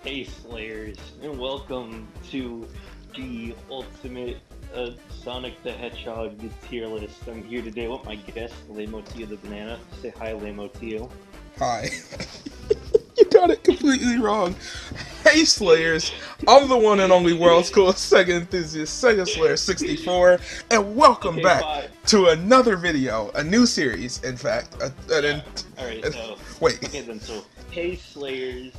Hey Slayers, and welcome to the ultimate Sonic the Hedgehog tier list. I'm here today with my guest, Lamotou the Banana. Say hi, Lamotou. Hi. You got it completely wrong. Hey Slayers, I'm the one and only world's coolest Sega enthusiast, Sega Slayer 64, and welcome Okay, back fine. to another video, a new series, in fact. Alright, so, Wait, okay then, so, hey Slayers,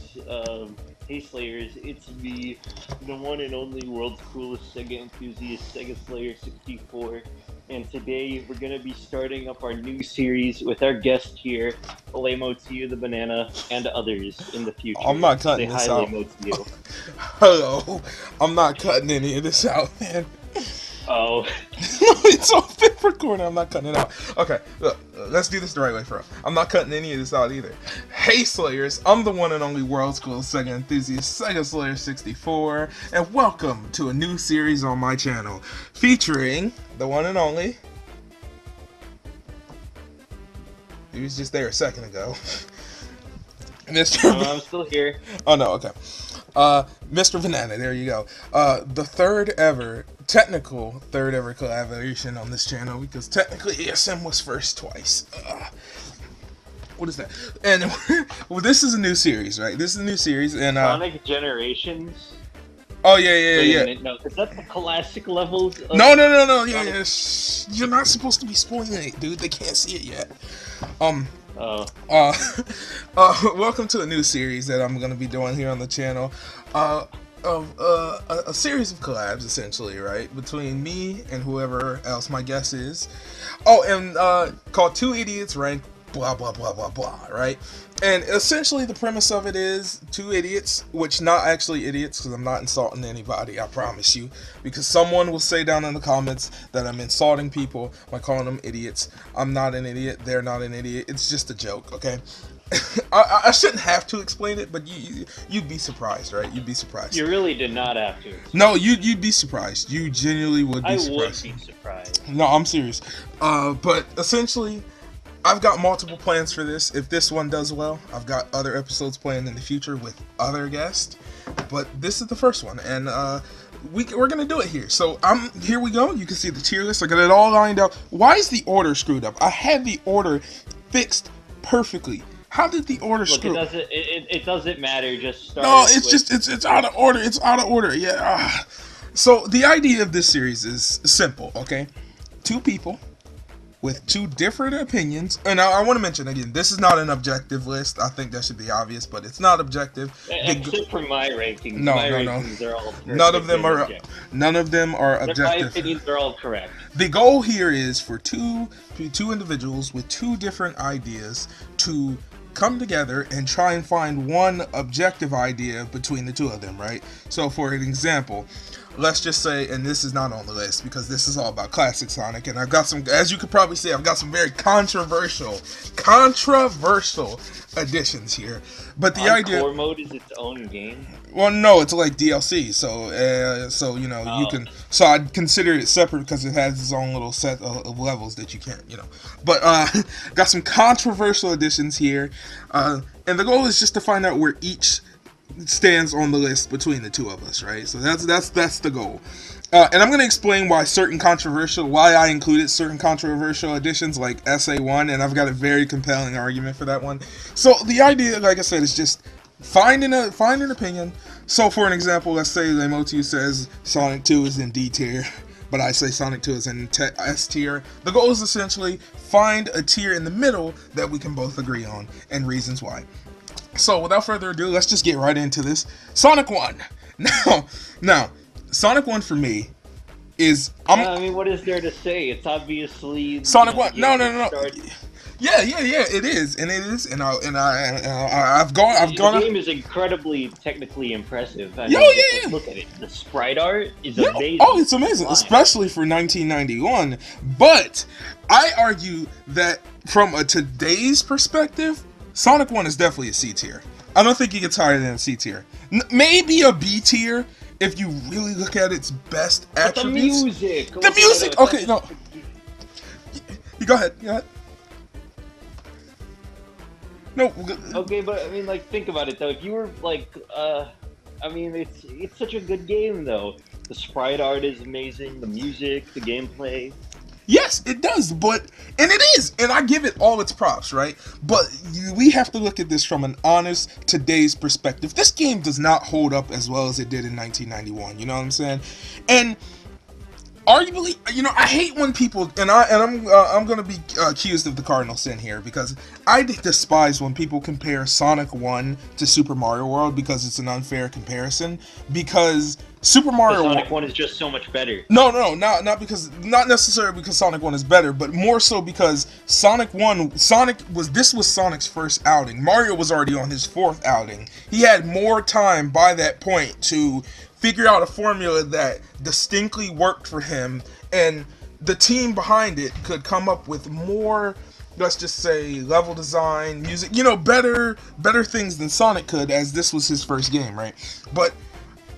it's me, the one and only world's coolest Sega enthusiast, Sega Slayer 64, and today we're gonna be starting up our new series with our guest here, Lamotiu the Banana, and others in the I'm future. not Say cutting hi, this out. Lamotiu. Hello, I'm not cutting any of this out, man. Oh, It's all been recorded. I'm not cutting it out. Okay, look, let's do this the right way for real. I'm not cutting any of this out either. Hey Slayers, I'm the one and only world's coolest Sega enthusiast, Sega Slayer 64, and welcome to a new series on my channel featuring the one and only. He was just there a second ago. Mr. I'm still here. Oh no, okay. Mr. Banana, there you go. The technical third ever collaboration on this channel, because technically ASM was first twice. What is that? And well, this is a new series, right? This is a new series, and Sonic Generations? oh yeah, Wait a yeah, yeah. minute, no, is that the classic levels No, of no, no, no, yeah, Sonic? yeah. You're not supposed to be spoiling it, dude. They can't see it yet. Um, Oh. Uh, welcome to a new series that I'm gonna be doing here on the channel. A series of collabs, essentially, right, between me and whoever else my guest is. Oh, and called Two Idiots Rank blah blah blah blah blah, right? And essentially, the premise of it is two idiots, which not actually idiots, because I'm not insulting anybody, I promise you. Because someone will say down in the comments that I'm insulting people by calling them idiots. I'm not an idiot. They're not an idiot. It's just a joke, okay? I shouldn't have to explain it, but you'd be surprised, right? You'd be surprised. You really did not have to No, explain it. you'd be surprised. You genuinely would be I would surprised. be surprised. No, I'm serious. But essentially, I've got multiple plans for this. If this one does well, I've got other episodes planned in the future with other guests. But this is the first one, and we're gonna do it here. So here we go. You can see the tier list. I got it all lined up. Why is the order screwed up? I had the order fixed perfectly. How did the order Look, screw? it doesn't matter. Just start No, it it's with. just it's out of order. It's out of order. Yeah. So the idea of this series is simple. Okay, two people with two different opinions. And I want to mention again, this is not an objective list. I think that should be obvious, but it's not objective. Except for my rankings. No, My no, no. rankings are all None of perfect them and are. objective. None of them are My objective. opinions are all correct. The goal here is for two individuals with two different ideas to come together and try and find one objective idea between the two of them, right? So for an example, let's just say, and this is not on the list because this is all about classic Sonic, and I've got some, as you could probably see, I've got some very controversial additions here. But the idea, Encore mode is its own game. well, no, it's like DLC, so you know you Oh. can. So I'd consider it separate because it has its own little set of levels that you can't, you know. But got some controversial additions here, and the goal is just to find out where each stands on the list between the two of us, right? So that's the goal. And I'm going to explain why I included certain controversial additions like SA1, and I've got a very compelling argument for that one. So the idea, like I said, is just find an opinion. So for an example, let's say Lamotou says Sonic 2 is in D tier, but I say Sonic 2 is in S tier. The goal is essentially find a tier in the middle that we can both agree on, and reasons why. So without further ado, let's just get right into this. Sonic 1. Now, Sonic 1 for me is I mean, what is there to say? It's obviously Sonic the 1. game that No. started. Yeah, it is, I've The gone. game is incredibly technically impressive. I Yo, mean, just yeah. look at it. The sprite art is Yeah. amazing. Oh, it's amazing, Fine. especially for 1991. But I argue that from a today's perspective, Sonic 1 is definitely a C tier. I don't think it gets higher than a C tier. Maybe a B tier if you really look at its best But the attributes. music. The music. Okay, no. You go ahead. Go ahead. No. Okay, but I mean, like, think about it though. If you were like, I mean, it's such a good game though. The sprite art is amazing. The music, the gameplay. Yes, it does, and it is, and I give it all its props, right? But we have to look at this from an honest today's perspective. This game does not hold up as well as it did in 1991. You know what I'm saying? And arguably, I hate when people, I'm gonna be accused of the cardinal sin here because I despise when people compare Sonic 1 to Super Mario World because it's an unfair comparison. Because Super Because Mario Sonic World, One is just so much better. no, not necessarily because Sonic 1 is better, but more so because Sonic was Sonic's first outing. Mario was already on his fourth outing. He had more time by that point to figure out a formula that distinctly worked for him, and the team behind it could come up with more, let's just say, level design, music, better things than Sonic could, as this was his first game, right? But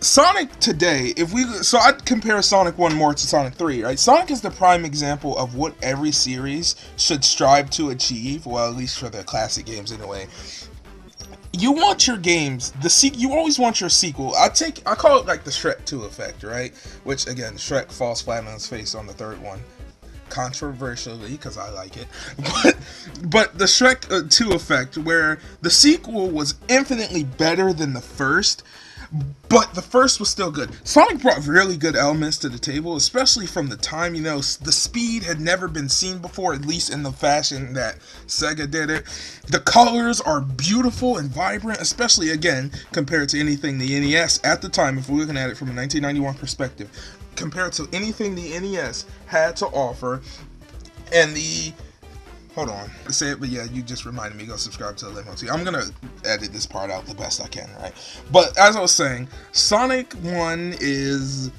Sonic today, so I'd compare Sonic 1 more to Sonic 3, right? Sonic is the prime example of what every series should strive to achieve, well, at least for the classic games anyway. You want your games, you always want your sequel. I call it like the Shrek 2 effect, right? Which again, Shrek falls flat on his face on the third one. Controversially, because I like it. But the Shrek 2 effect, where the sequel was infinitely better than the first, but the first was still good. Sonic brought really good elements to the table, especially from the time, the speed had never been seen before, at least in the fashion that Sega did it. The colors are beautiful and vibrant, especially, again, compared to anything the NES at the time, if we're looking at it from a 1991 perspective, compared to anything the NES had to offer. And hold on, I say it, but yeah, you just reminded me. Go subscribe to the Lamotou. I'm gonna edit this part out the best I can, right? But as I was saying, Sonic 1 is,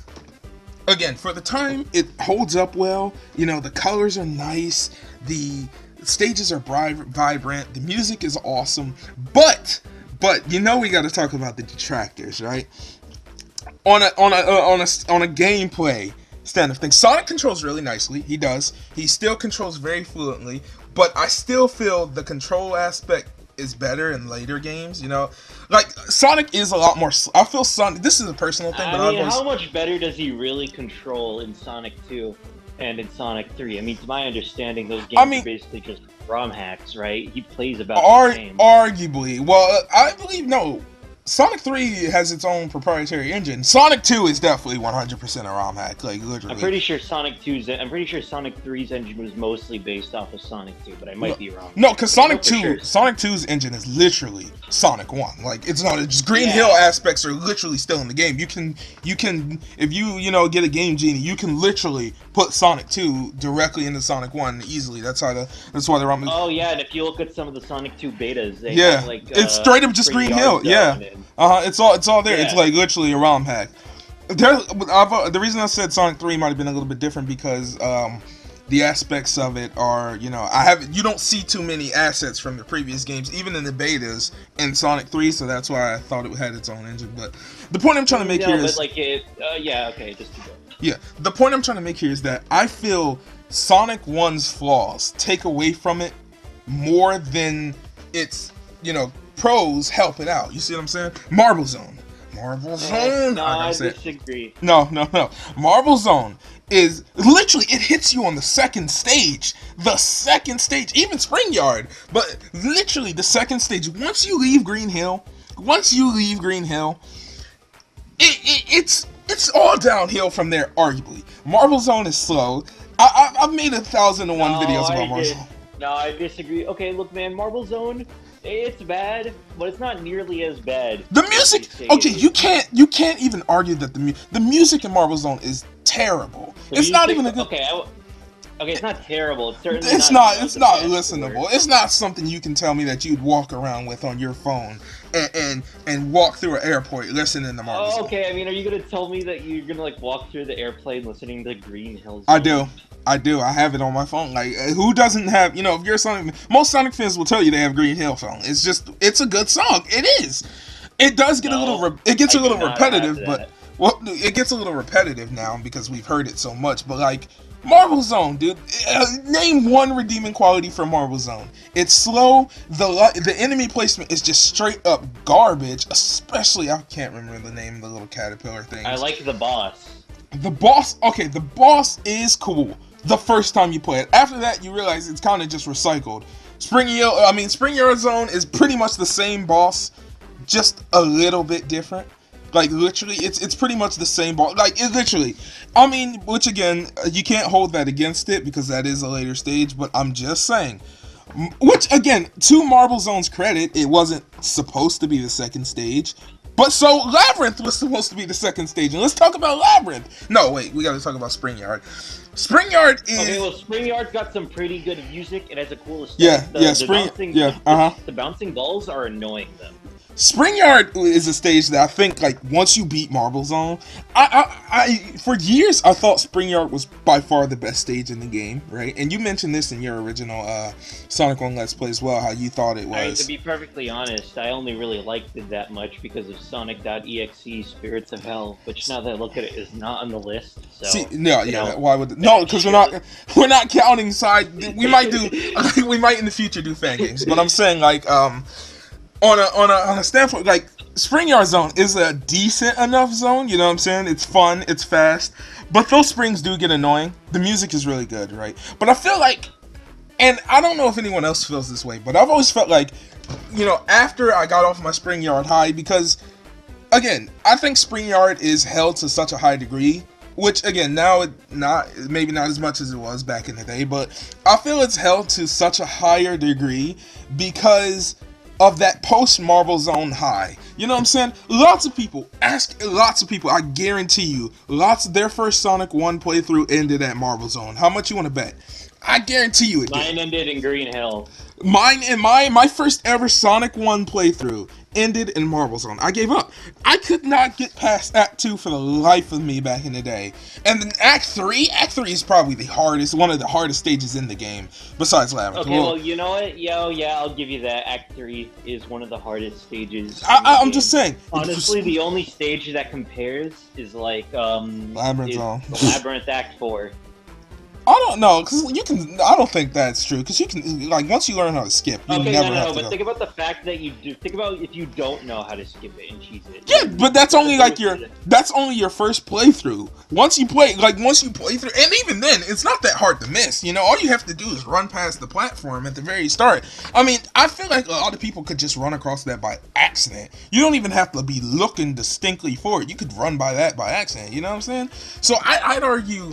again, for the time, it holds up well. The colors are nice, the stages are vibrant, the music is awesome. But we got to talk about the detractors, right? On a gameplay stand of things, Sonic controls really nicely. He does. He still controls very fluently, but I still feel the control aspect is better in later games. Like Sonic is a lot more. I feel Sonic. This is a personal thing, but I mean, I've always how much better does he really control in Sonic 2 and in Sonic 3? I mean, to my understanding, those I games are mean, basically just ROM hacks, right? He plays about the same. arguably, well, I believe no. Sonic 3 has its own proprietary engine. Sonic 2 is definitely 100% a ROM hack, like literally. I'm pretty sure Sonic 3's engine was mostly based off of Sonic 2, but I might be wrong. No, because Sonic Sure. 2's engine is literally Sonic 1. Like, it's not, just Green Hill aspects are literally still in the game. You can, if you get a Game Genie, you can literally put Sonic 2 directly into Sonic 1 easily. That's why the ROM is. Oh yeah, and if you look at some of the Sonic 2 betas, they Yeah, have like it's straight up just Green Hill. Yeah, it's all there. Yeah. It's like literally a ROM hack. The reason I said Sonic 3 might have been a little bit different because the aspects of it are, you don't see too many assets from the previous games, even in the betas in Sonic 3, so that's why I thought it had its own engine. But the point I'm trying to make here is, just to go. Yeah, the point I'm trying to make here is that I feel Sonic 1's flaws take away from it more than its, pros help it out. You see what I'm saying? Marble Zone. No, I disagree. No. Marble Zone is literally, it hits you on the second stage. The second stage, even Spring Yard, but literally the second stage. Once you leave Green Hill, it's all downhill from there, arguably. Marble Zone is slow. I've made 1,001 videos about Marble Zone. No, I disagree. Okay, look, man, Marble Zone, it's bad, but it's not nearly as bad. The music, okay, you can't even argue that the music in Marble Zone is terrible. It's not even a good. Okay, it's not terrible. It's certainly It's not listenable. It's not something you can tell me that you'd walk around with on your phone and walk through an airport listening to Marble Zone. Okay, I mean, are you gonna tell me that you're gonna like walk through the airplane listening to Green Hill Zone? I do. I have it on my phone. Like, who doesn't have? If you're a Sonic, most Sonic fans will tell you they have Green Hill phone. It's a good song. It is. It does get a little repetitive, but it gets a little repetitive now because we've heard it so much. But like, Marble Zone, dude. Name one redeeming quality for Marble Zone. It's slow. The enemy placement is just straight up garbage. Especially, I can't remember the name of the little caterpillar I things. like the boss. The boss, okay, the boss is cool the first time you play it. After that, you realize it's kind of just recycled. Spring Yard Zone is pretty much the same boss, just a little bit different. Like literally, it's pretty much the same boss. Like it literally, which again, you can't hold that against it because that is a later stage. But I'm just saying, which again, to Marble Zone's credit, it wasn't supposed to be the second stage. But so Labyrinth was supposed to be the second stage, and let's talk about Labyrinth. No, wait, we got to talk about Spring Yard. Spring Yard is Okay, well, Spring Yard's got some pretty good music. It has a cool aesthetic. yeah, The yeah, the Spring, bouncing yeah, uh huh. the bouncing balls are annoying them. Spring Yard is a stage that I think, like, once you beat Marble Zone, for years I thought Spring Yard was by far the best stage in the game, right? And you mentioned this in your original Sonic 1 Let's Play as well, how you thought it I mean, to was. be perfectly honest, I only really liked it that much because of Sonic.exe Spirits of Hell, which now that I look at it is not on the list. So, See, no, you yeah, know, why would no? that Because we're shows. not counting side. We might do, we might in the future do fan games, but I'm saying like on a standpoint, like Spring Yard Zone is a decent enough zone. You know what I'm saying? It's fun, it's fast, but those springs do get annoying. The music is really good, right? But I feel like, and I don't know if anyone else feels this way, but I've always felt like, after I got off my Spring Yard high, because again, I think Spring Yard is held to such a high degree. Which again, now it not maybe not as much as it was back in the day, but I feel it's held to such a higher degree because of that post Marble Zone high. You know what I'm saying? Lots of people, I guarantee you, lots of their first Sonic 1 playthrough ended at Marble Zone. How much you want to bet? I guarantee you it did. Mine ended in Green Hill. Mine and my first ever Sonic 1 playthrough ended in Marble Zone. I gave up. I could not get past Act 2 for the life of me back in the day. And then Act 3 is probably one of the hardest stages in the game, besides Labyrinth. Okay, well, you know what? Yeah, I'll give you that. Act 3 is one of the hardest stages in the I'm game. just saying. Honestly, the only stage that compares is like Labyrinth is Zone. the Labyrinth Act 4. I don't know, because you can. I don't think that's true, because you can, like, once you learn how to skip, you Okay, never no, have to but go. think about the fact that you do. Think about if you don't know how to skip it and cheese it. Yeah, but that's only like that's only your first playthrough. Once you play through, and even then, it's not that hard to miss. All you have to do is run past the platform at the very start. I mean, I feel like a lot of people could just run across that by accident. You don't even have to be looking distinctly for it. You could run by that by accident. You know what I'm saying? So I'd argue,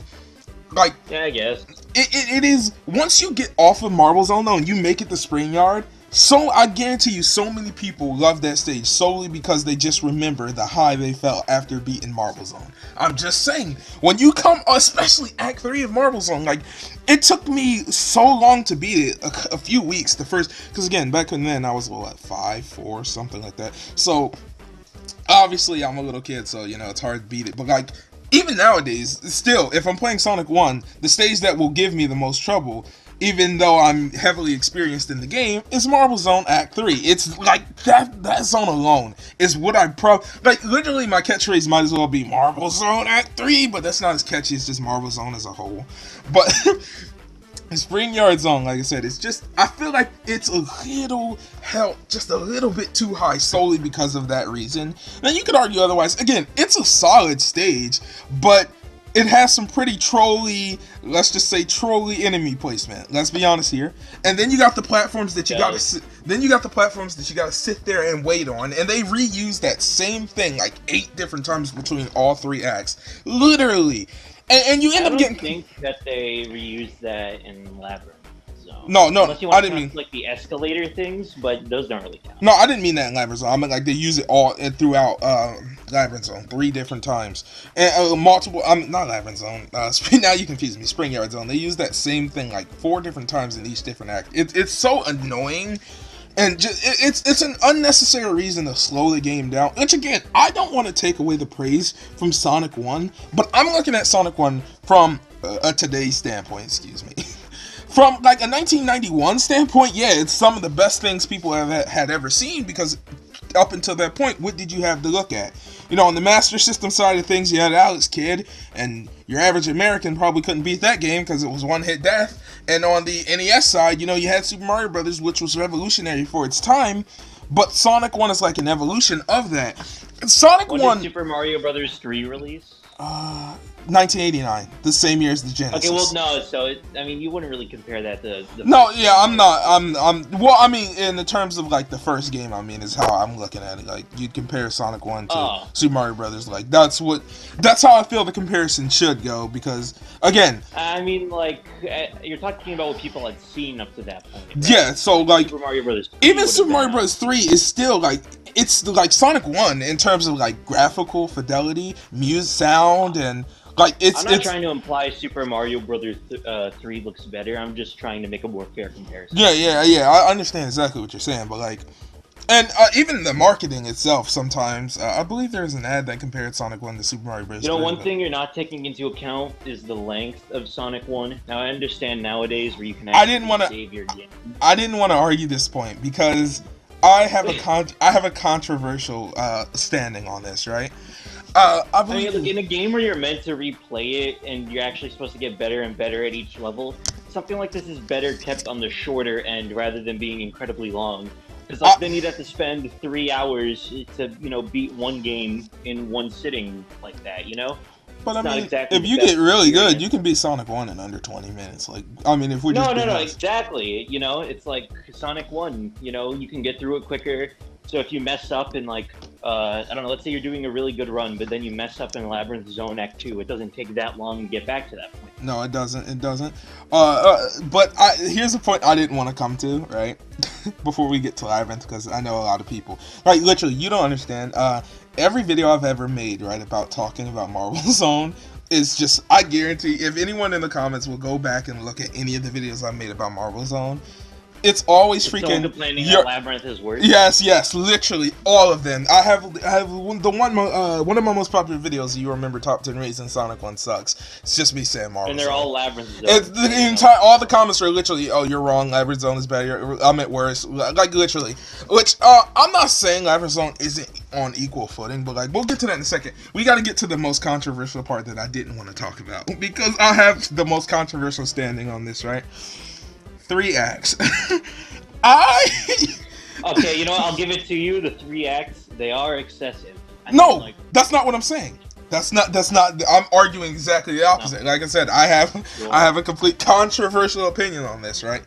like, Yeah, I guess. it is, once you get off of Marble Zone though and you make it to Spring Yard, so I guarantee you so many people love that stage solely because they just remember the high they felt after beating Marble Zone. I'm just saying, when you come, especially Act 3 of Marble Zone, like, it took me so long to beat it, a few weeks, because again, back then I was, what, 5, 4, something like that, so obviously I'm a little kid, so it's hard to beat it, but like, even nowadays, still, if I'm playing Sonic 1, the stage that will give me the most trouble, even though I'm heavily experienced in the game, is Marble Zone Act 3. It's like, that zone alone is what like, literally my catchphrase might as well be Marble Zone Act 3, but that's not as catchy as just Marble Zone as a whole. But Spring Yard Zone, like I said, it's just, I feel like it's just a little bit too high solely because of that reason. Now you could argue otherwise. Again, it's a solid stage, but it has some pretty let's just say trolly enemy placement. Let's be honest here. And then you got the platforms that you gotta sit there and wait on, and they reuse that same thing like 8 different times between all 3 acts, literally. And you end up getting. I don't think that they reused that in Labyrinth. So. No, Unless you I want to didn't count mean. like the escalator things, but those don't really count. No, I didn't mean that in Labyrinth Zone. I meant like they use it all throughout Labyrinth Zone 3 different times, and multiple. Not Labyrinth Zone. Now you confuse me. Spring Yard Zone. They use that same thing like 4 different times in each different act. It's so annoying. And it's an unnecessary reason to slow the game down. Which again, I don't want to take away the praise from Sonic 1, but I'm looking at Sonic 1 from a today's standpoint. Excuse me. From like a 1991 standpoint, yeah, it's some of the best things people have had ever seen because up until that point, what did you have to look at? You know, on the Master System side of things, you had Alex Kidd, and your average American probably couldn't beat that game because it was one-hit death. And on the NES side, you know, you had Super Mario Brothers, which was revolutionary for its time, but Sonic 1 is like an evolution of that. And Sonic When 1... did Super Mario Brothers 3 release? 1989, the same year as the Genesis. Okay, well, no, so, I mean, you wouldn't really compare that to the No, first yeah, Super I'm Mario not. Brothers. Well, I mean, in the terms of like the first game, I mean, is how I'm looking at it. Like, you'd compare Sonic 1 to Oh, Super Mario Brothers. Like, that's how I feel the comparison should go. Because again, I mean, like, you're talking about what people had seen up to that point, yeah. right? So Like, like, Super Mario Brothers 3 even would have Super been Mario Bros. 3 is still like it's like Sonic 1 in terms of like graphical fidelity, music, sound, and like I'm not trying to imply Super Mario Brothers 3 looks better. I'm just trying to make a more fair comparison. yeah. I understand exactly what you're saying, but like. And even the marketing itself, sometimes I believe there's an ad that compared Sonic 1 to Super Mario Bros. You know, 3. one But thing you're not taking into account is the length of Sonic 1. Now, I understand nowadays where you can I didn't actually want to. save your game. I didn't want to argue this point because I have a controversial standing on this, right? I I believe mean, look, in a game where you're meant to replay it and you're actually supposed to get better and better at each level, something like this is better kept on the shorter end rather than being incredibly long. Because like, then you'd have to spend 3 hours to, you know, beat one game in one sitting like that, you know? but I It's not mean, exactly if the you best get really good, experience. you can beat Sonic 1 in under 20 minutes. Like, I mean, if we're just No, no, being no, honest. exactly. You know, it's like Sonic 1, you know, you can get through it quicker. So if you mess up in like, I don't know, let's say you're doing a really good run, but then you mess up in Labyrinth Zone Act 2, it doesn't take that long to get back to that point. No, it doesn't. It doesn't. But here's a point I didn't want to come to, right? Before we get to Labyrinth, because I know a lot of people. Like, literally, you don't understand. Every video I've ever made, right, about talking about Marble Zone is just, I guarantee, if anyone in the comments will go back and look at any of the videos I made about Marble Zone, it's always Is someone freaking. complaining that Labyrinth is worse? Yes, literally all of them. I have one of my most popular videos. You remember top 10 reasons Sonic 1 sucks. It's just me saying Marvel And they're Zone. all Labyrinth Zone. It's the entire all the comments are literally, oh, you're wrong. Labyrinth Zone is better. I'm at worse. Like literally, which I'm not saying Labyrinth Zone isn't on equal footing, but like we'll get to that in a second. We got to get to the most controversial part that I didn't want to talk about because I have the most controversial standing on this, right? 3 acts. Okay, you know what? I'll give it to you. The 3 acts, they are excessive. No, like, that's not what I'm saying. That's not. I'm arguing exactly the opposite. No. Like I said, I have a complete controversial opinion on this, right?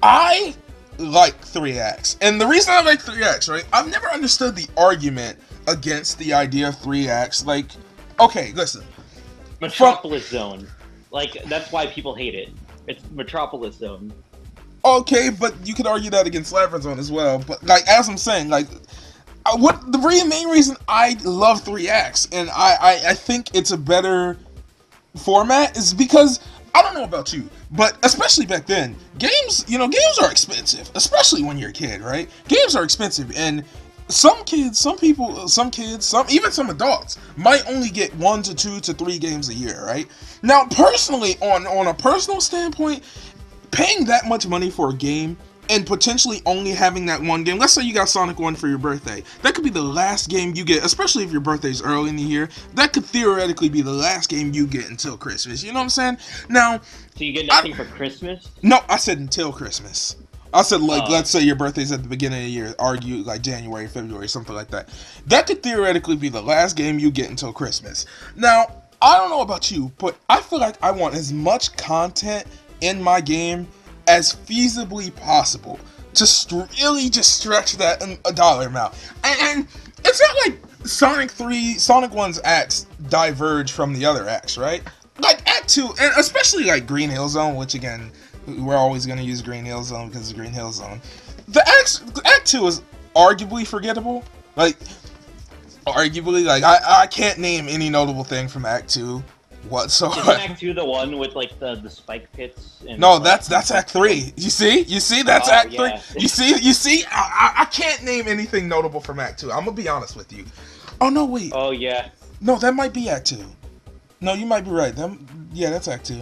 I like 3 acts, and the reason I like 3 acts, right? I've never understood the argument against the idea of 3 acts. Like, okay, listen, Metropolis Zone, like that's why people hate it. It's Metropolis Zone. Okay, but you could argue that against Labyrinth Zone as well. But like as I'm saying, like what the main reason I love 3 acts and I think it's a better format is because I don't know about you, but especially back then, games are expensive, especially when you're a kid, right? Games are expensive, and some even some adults might only get 1 to 2 to 3 games a year, right? Now, personally, on a personal standpoint, paying that much money for a game and potentially only having that one game, let's say you got Sonic 1 for your birthday, that could be the last game you get, especially if your birthday's early in the year, that could theoretically be the last game you get until Christmas, you know what I'm saying? Now, so you get nothing for Christmas? No, I said until Christmas. I said, like, let's say your birthday's at the beginning of the year, argue like January, February, something like that. That could theoretically be the last game you get until Christmas. Now, I don't know about you, but I feel like I want as much content in my game as feasibly possible to really just stretch that a dollar amount. And it's not like Sonic 1's acts diverge from the other acts, right? Like Act 2, and especially like Green Hill Zone, which again, we're always going to use Green Hill Zone because it's Green Hill Zone. Act 2 is arguably forgettable. Like, arguably, like, I can't name any notable thing from Act 2 whatsoever. Isn't Act 2 the one with, like, the spike pits? And no, that's Act 3. You see? That's Act 3. Yeah. You see? I can't name anything notable from Act 2. I'm going to be honest with you. Oh, no, wait. Oh, yeah. No, that might be Act 2. No, you might be right. Yeah, that's Act 2.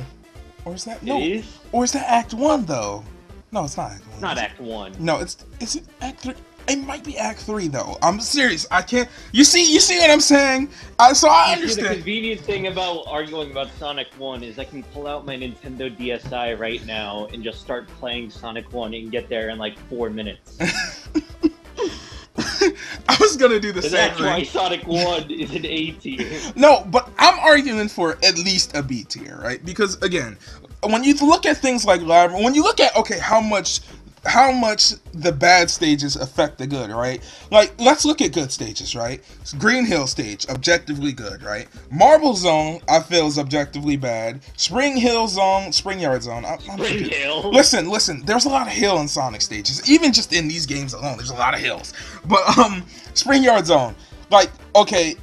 Or is that? No. It is? Or is that Act 1, though? No, it's not Act 1. It's not Act 1. No, is it Act 3? It might be Act 3 though. I'm serious. I can't. You see what I'm saying? So I You see, the understand. convenient thing about arguing about Sonic 1 is I can pull out my Nintendo DSi right now and just start playing Sonic 1 and get there in like 4 minutes. I was gonna do the And same that's why thing. Sonic 1 is an A tier. No, but I'm arguing for at least a B tier, right? Because again, when you look at things like Labyrinth, when you look at okay, how much the bad stages affect the good, right? Like, let's look at good stages, right? Green Hill stage, objectively good, right? Marble Zone, I feel is objectively bad. Spring Hill Zone, Spring Yard Zone, I'm Spring forget. Hill. Listen, there's a lot of hill in Sonic stages. Even just in these games alone, there's a lot of hills. But, Spring Yard Zone, like, okay,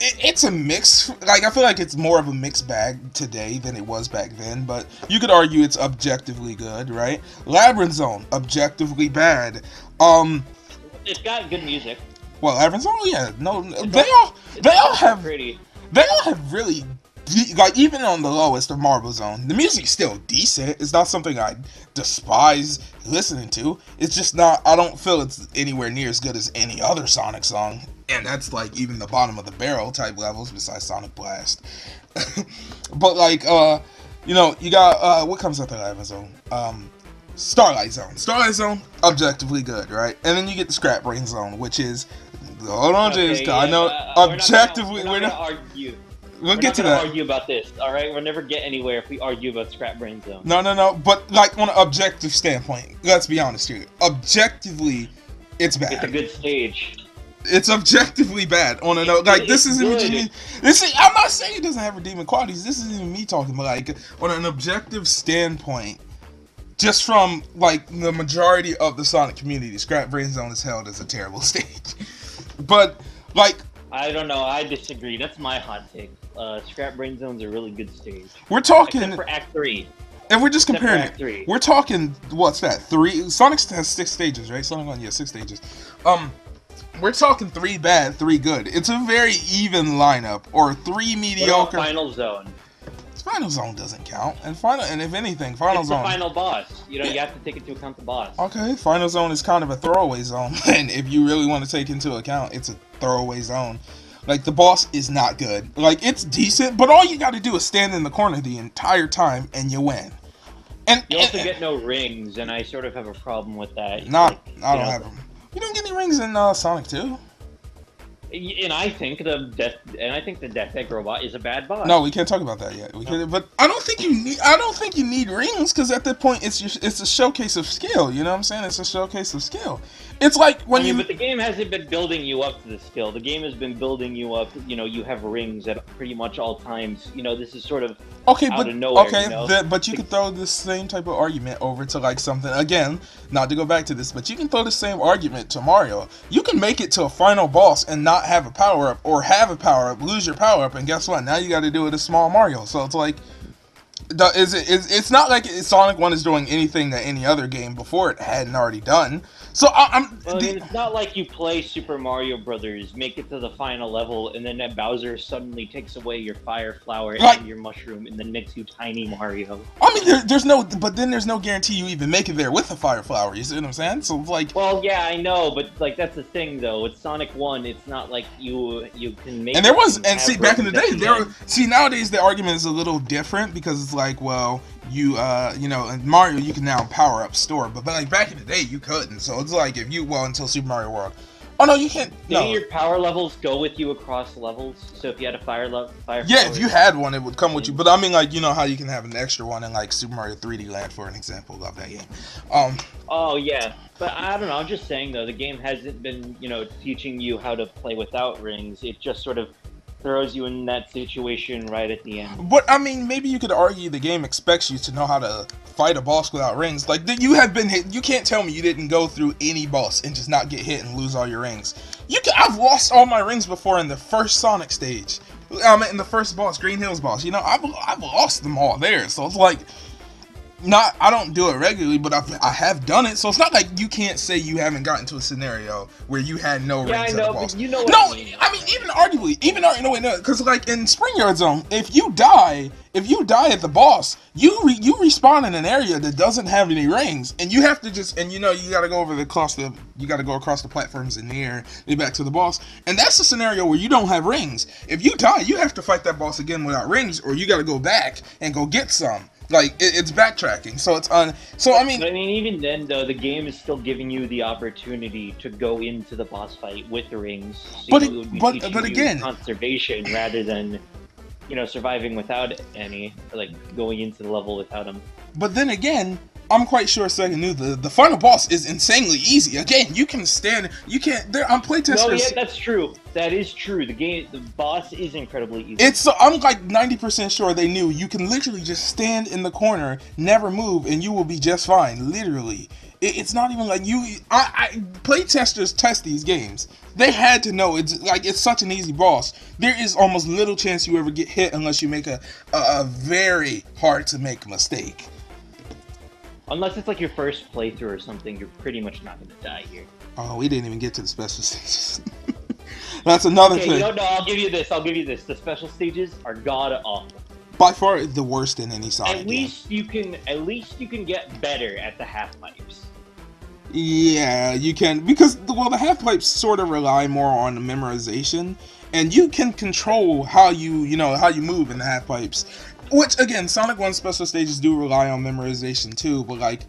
it's a mix. Like, I feel like it's more of a mixed bag today than it was back then. But you could argue it's objectively good, right? Labyrinth Zone, objectively bad. It's got good music. Well, Labyrinth Zone, yeah, no, It's they all, all it's they all also have pretty. they all have really like even on the lowest of Marble Zone, the music's still decent. It's not something I despise listening to. It's just not. I don't feel it's anywhere near as good as any other Sonic song, and that's like even the bottom of the barrel type levels besides Sonic Blast. But like you got what comes after Labyrinth Zone? Starlight Zone. Starlight Zone, objectively good, right? And then you get the Scrap Brain Zone, which is hold on, James. Okay, 'Cause I yeah, know but objectively we're we're not not. gonna argue. We'll We're get not to gonna that. argue about this. All right, we'll never get anywhere if we argue about Scrap Brain Zone. No. But like on an objective standpoint, let's be honest here. Objectively, it's bad. It's a good stage. It's objectively bad. On a note, like this It's isn't good. even. This is. I'm not saying it doesn't have redeeming qualities. This isn't even me talking. But like on an objective standpoint, just from like the majority of the Sonic community, Scrap Brain Zone is held as a terrible stage. But like I don't know. I disagree. That's my hot take. Scrap Brain Zone's a really good stage. we're talking, Except for Act 3. and we're just Except for comparing Act it. 3. We're talking what's that? Three. Sonic has 6 stages, right? Sonic 1, yeah, 6 stages. We're talking 3 bad, 3 good. It's a very even lineup, or 3 What about mediocre. Final Zone? Final Zone doesn't count, and if anything, It's the final boss. You have to take into account the boss. Okay, Final Zone is kind of a throwaway zone, and if you really want to take into account, it's a throwaway zone. Like, the boss is not good. Like, it's decent, but all you got to do is stand in the corner the entire time, and you win. And You also get no rings, and I sort of have a problem with that. I don't have them. You don't get any rings in Sonic 2. And I think the Death Egg robot is a bad boss. No, we can't talk about that yet. We can't, but I don't think you need rings because at that point it's a showcase of skill. You know what I'm saying? It's a showcase of skill. It's like when but the game hasn't been building you up to the skill. The game has been building you up. You have rings at pretty much all times. This is sort of out of nowhere. But you could throw this same type of argument over to like something again. Not to go back to this, but you can throw the same argument to Mario. You can make it to a final boss and not have a power up, or have a power up, lose your power up, and guess what? Now you got to do it as small Mario. So it's like, it's not like Sonic 1 is doing anything that any other game before it hadn't already done. So It's not like you play Super Mario Brothers, make it to the final level, and then Bowser suddenly takes away your fire flower and your mushroom, and then makes you Tiny Mario. I mean, there's no guarantee you even make it there with a fire flower. You see what I'm saying? So like, well, yeah, I know, but like that's the thing though. With Sonic 1, it's not like you can make. And there was, and see, back in the day, nowadays the argument is a little different because it's like, well, in Mario you can now power up store, but like back in the day you couldn't. So it's like until Super Mario World. Oh no, you can't. Didn't your power levels go with you across levels? So if you had a fire. Yeah, if you had one, it would come with you. But I mean, like, you know how you can have an extra one in like Super Mario 3D Land, for an example of that game. Oh yeah, but I don't know. I'm just saying though, the game hasn't been teaching you how to play without rings. It just sort of throws you in that situation right at the end. But I mean, maybe you could argue the game expects you to know how to fight a boss without rings. Like, you have been hit. You can't tell me you didn't go through any boss and just not get hit and lose all your rings. I've lost all my rings before in the first Sonic stage. I mean, in the first boss, Green Hills boss. I've lost them all there. So it's like, not I don't do it regularly, but I have done it. So it's not like you can't say you haven't gotten to a scenario where you had no Yeah, I rings at a know, but boss. you know what No, I mean, though, I mean right? even arguably, no, because like in Spring Yard Zone, if you die at the boss, you respawn in an area that doesn't have any rings, and you have to just and you got to go over the across the you got to go across the platforms in the air, and back to the boss, and that's a scenario where you don't have rings. If you die, you have to fight that boss again without rings, or you got to go back and go get some. Like it's backtracking, so it's on. So I mean, But I mean, even then, though, the game is still giving you the opportunity to go into the boss fight with the rings, so but it would be but teaching you again, conservation rather than surviving without any, like going into the level without them. but then again, I'm quite sure Sega knew the final boss is insanely easy. Again, you can stand, you can't. There, on No, yeah, playtesters, that's true. That is true. The boss is incredibly easy. it's so I'm like 90% sure they knew you can literally just stand in the corner, never move, and you will be just fine. Literally, it's not even like you. Playtesters test these games. They had to know it's such an easy boss. There is almost little chance you ever get hit unless you make a very hard to make mistake. Unless it's like your first playthrough or something, you're pretty much not going to die here. Oh, we didn't even get to the special stages. That's another Okay, thing. no, I'll give you this. I'll give you this. The special stages are god awful. By far the worst in any Sonic At game. least you can, get better at the half pipes. Yeah, you can because the half pipes sort of rely more on memorization, and you can control how how you move in the half pipes. Which again, Sonic One special stages do rely on memorization too, but like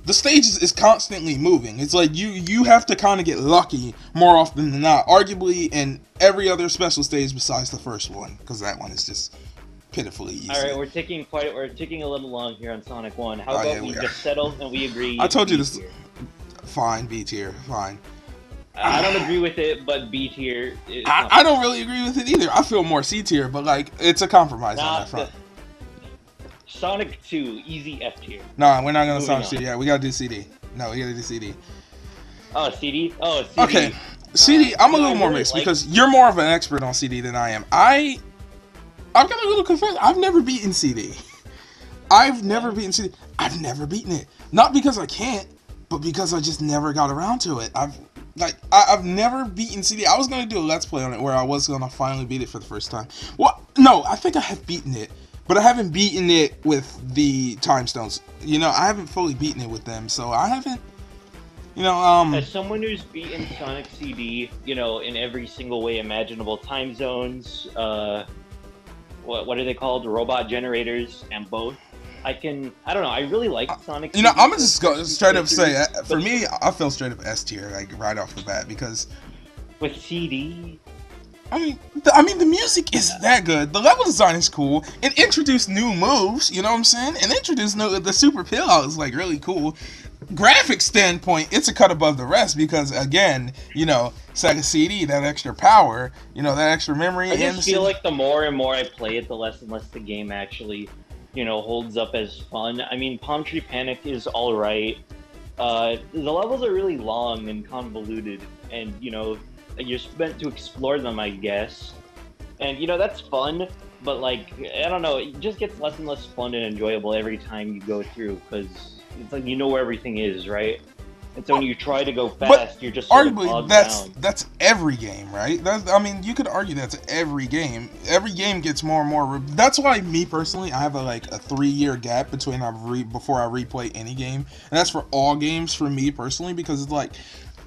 the stage is constantly moving. It's like you have to kind of get lucky more often than not. Arguably in every other special stage besides the first one, because that one is just pitifully easy. All right, we're taking a little long here on Sonic One. How Oh, about yeah, we we are. just settle and we agree? I told you B this. tier. Fine, B tier, fine. I don't agree with it, but B tier is I don't really agree with it either. I feel more C tier, but like it's a compromise on that not front. the Sonic 2 easy F tier. No, we're not gonna Moving Sonic on. CD. Yeah, we gotta do CD. No, we gotta do CD. Oh, CD. Oh, CD. Okay, CD. I'm a You know, little I more really mixed like- because you're more of an expert on CD than I am. I've got a little confess. I've never beaten CD. I've never beaten CD. I've never beaten it. Not because I can't, but because I just never got around to it. I've never beaten CD. I was gonna do a Let's Play on it where I was gonna finally beat it for the first time. Well, no, I think I have beaten it, but I haven't beaten it with the time stones. I haven't fully beaten it with them, so I haven't. As someone who's beaten Sonic CD, in every single way imaginable, time zones, what are they called? Robot generators, and both. I don't know. I really like Sonic. CD I'm for just the go first straight up playthroughs, say for but me, I feel straight up S tier like right off the bat because with CD, the music is that good. The level design is cool. It introduced new moves. You know what I'm saying? And introduced the super pill out is like really cool. Graphic standpoint, it's a cut above the rest because again, Sega CD, that extra power, that extra memory. I and just feel like the more and more I play it, the less and less the game actually, holds up as fun. I mean, Palm Tree Panic is all right. The levels are really long and convoluted, and you're meant to explore them, I guess. And that's fun, but like I don't know, it just gets less and less fun and enjoyable every time you go through because it's like where everything is, right? And so when you try to go fast, you're just sort of arguably bogged that's down. that's every game, right? You could argue that's every game. Every game gets more and more. That's why me personally, I have a 3-year gap between before I replay any game, and that's for all games for me personally because it's like